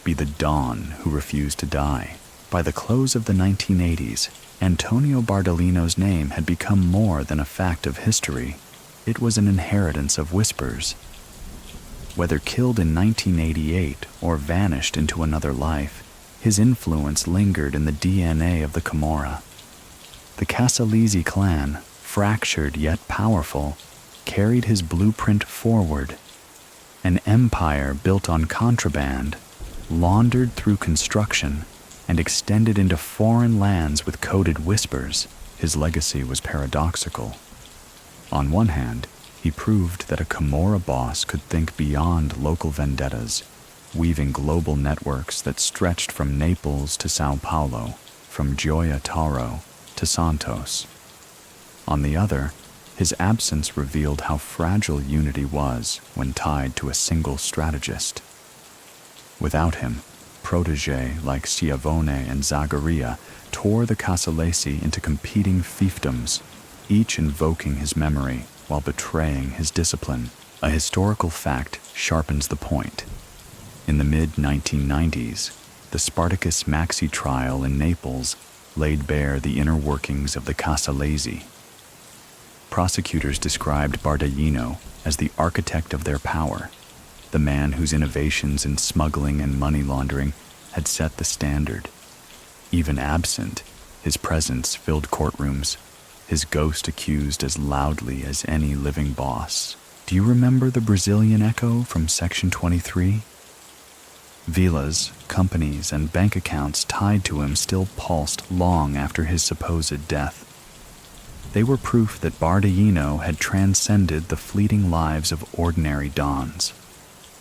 be the Don who refused to die. By the close of the 1980s, Antonio Bardellino's name had become more than a fact of history. It was an inheritance of whispers. Whether killed in 1988 or vanished into another life, his influence lingered in the DNA of the Camorra. The Casalesi clan, fractured yet powerful, carried his blueprint forward. An empire built on contraband, laundered through construction, and extended into foreign lands with coded whispers. His legacy was paradoxical. On one hand, he proved that a Camorra boss could think beyond local vendettas, weaving global networks that stretched from Naples to Sao Paulo, from Gioia Tauro to Santos. On the other, his absence revealed how fragile unity was when tied to a single strategist. Without him, protégés like Schiavone and Zagaria tore the Casalesi into competing fiefdoms, each invoking his memory while betraying his discipline. A historical fact sharpens the point. In the mid-1990s, the Spartacus Maxi trial in Naples laid bare the inner workings of the Casalesi. Prosecutors described Bardellino as the architect of their power, the man whose innovations in smuggling and money laundering had set the standard. Even absent, his presence filled courtrooms, his ghost accused as loudly as any living boss. Do you remember the Brazilian echo from Section 23? Villas, companies, and bank accounts tied to him still pulsed long after his supposed death. They were proof that Bardellino had transcended the fleeting lives of ordinary dons.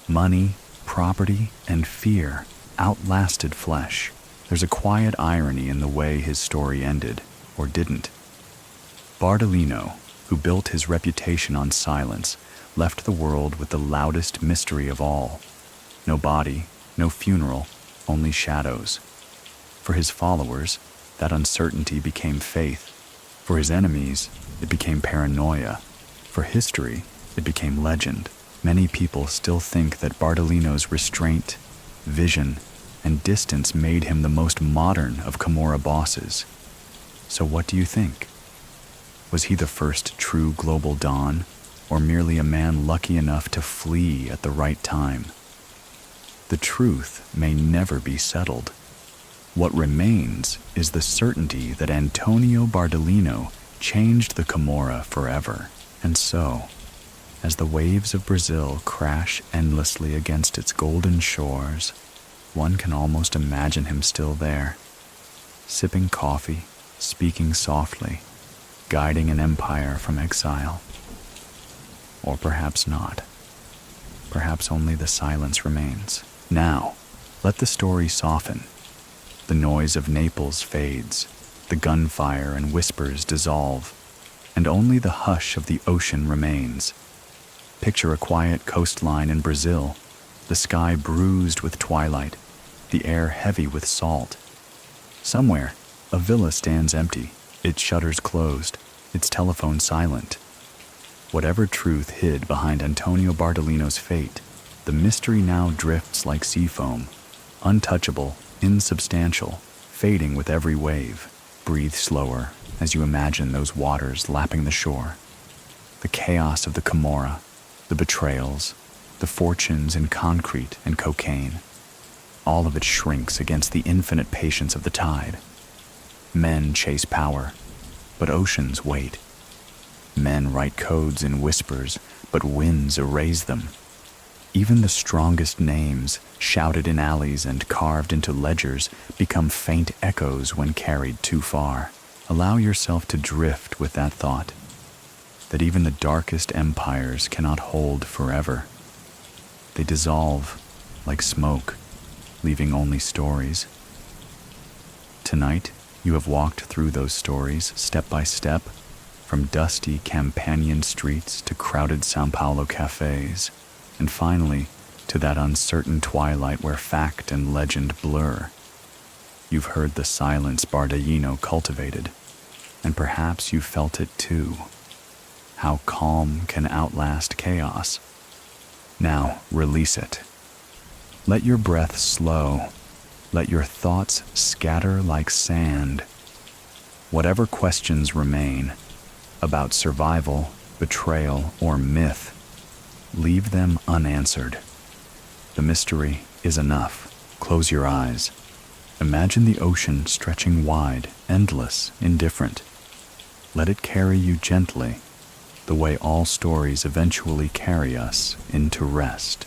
Money, property, and fear outlasted flesh. There's a quiet irony in the way his story ended, or didn't. Bardellino, who built his reputation on silence, left the world with the loudest mystery of all. No body, no funeral, only shadows. For his followers, that uncertainty became faith. For his enemies, it became paranoia. For history, it became legend. Many people still think that Bardellino's restraint, vision, and distance made him the most modern of Camorra bosses. So what do you think? Was he the first true global don, or merely a man lucky enough to flee at the right time? The truth may never be settled. What remains is the certainty that Antonio Bardellino changed the Camorra forever. And so, as the waves of Brazil crash endlessly against its golden shores, one can almost imagine him still there, sipping coffee, speaking softly, guiding an empire from exile. Or perhaps not. Perhaps only the silence remains. Now, let the story soften. The noise of Naples fades, the gunfire and whispers dissolve, and only the hush of the ocean remains. Picture a quiet coastline in Brazil, the sky bruised with twilight, the air heavy with salt. Somewhere, a villa stands empty, its shutters closed, its telephone silent. Whatever truth hid behind Antonio Bardellino's fate, the mystery now drifts like sea foam, untouchable, insubstantial, fading with every wave. Breathe slower as you imagine those waters lapping the shore. The chaos of the Camorra, the betrayals, the fortunes in concrete and cocaine. All of it shrinks against the infinite patience of the tide. Men chase power, but oceans wait. Men write codes in whispers, but winds erase them. Even the strongest names, shouted in alleys and carved into ledgers, become faint echoes when carried too far. Allow yourself to drift with that thought, that even the darkest empires cannot hold forever. They dissolve like smoke, leaving only stories. Tonight, you have walked through those stories step by step, from dusty Campanian streets to crowded São Paulo cafes, and finally to that uncertain twilight where fact and legend blur. You've heard the silence Bardellino cultivated, and perhaps you felt it too. How calm can outlast chaos. Now release it. Let your breath slow. Let your thoughts scatter like sand. Whatever questions remain about survival, betrayal, or myth, leave them unanswered. The mystery is enough. Close your eyes. Imagine the ocean stretching wide, endless, indifferent. Let it carry you gently, the way all stories eventually carry us into rest.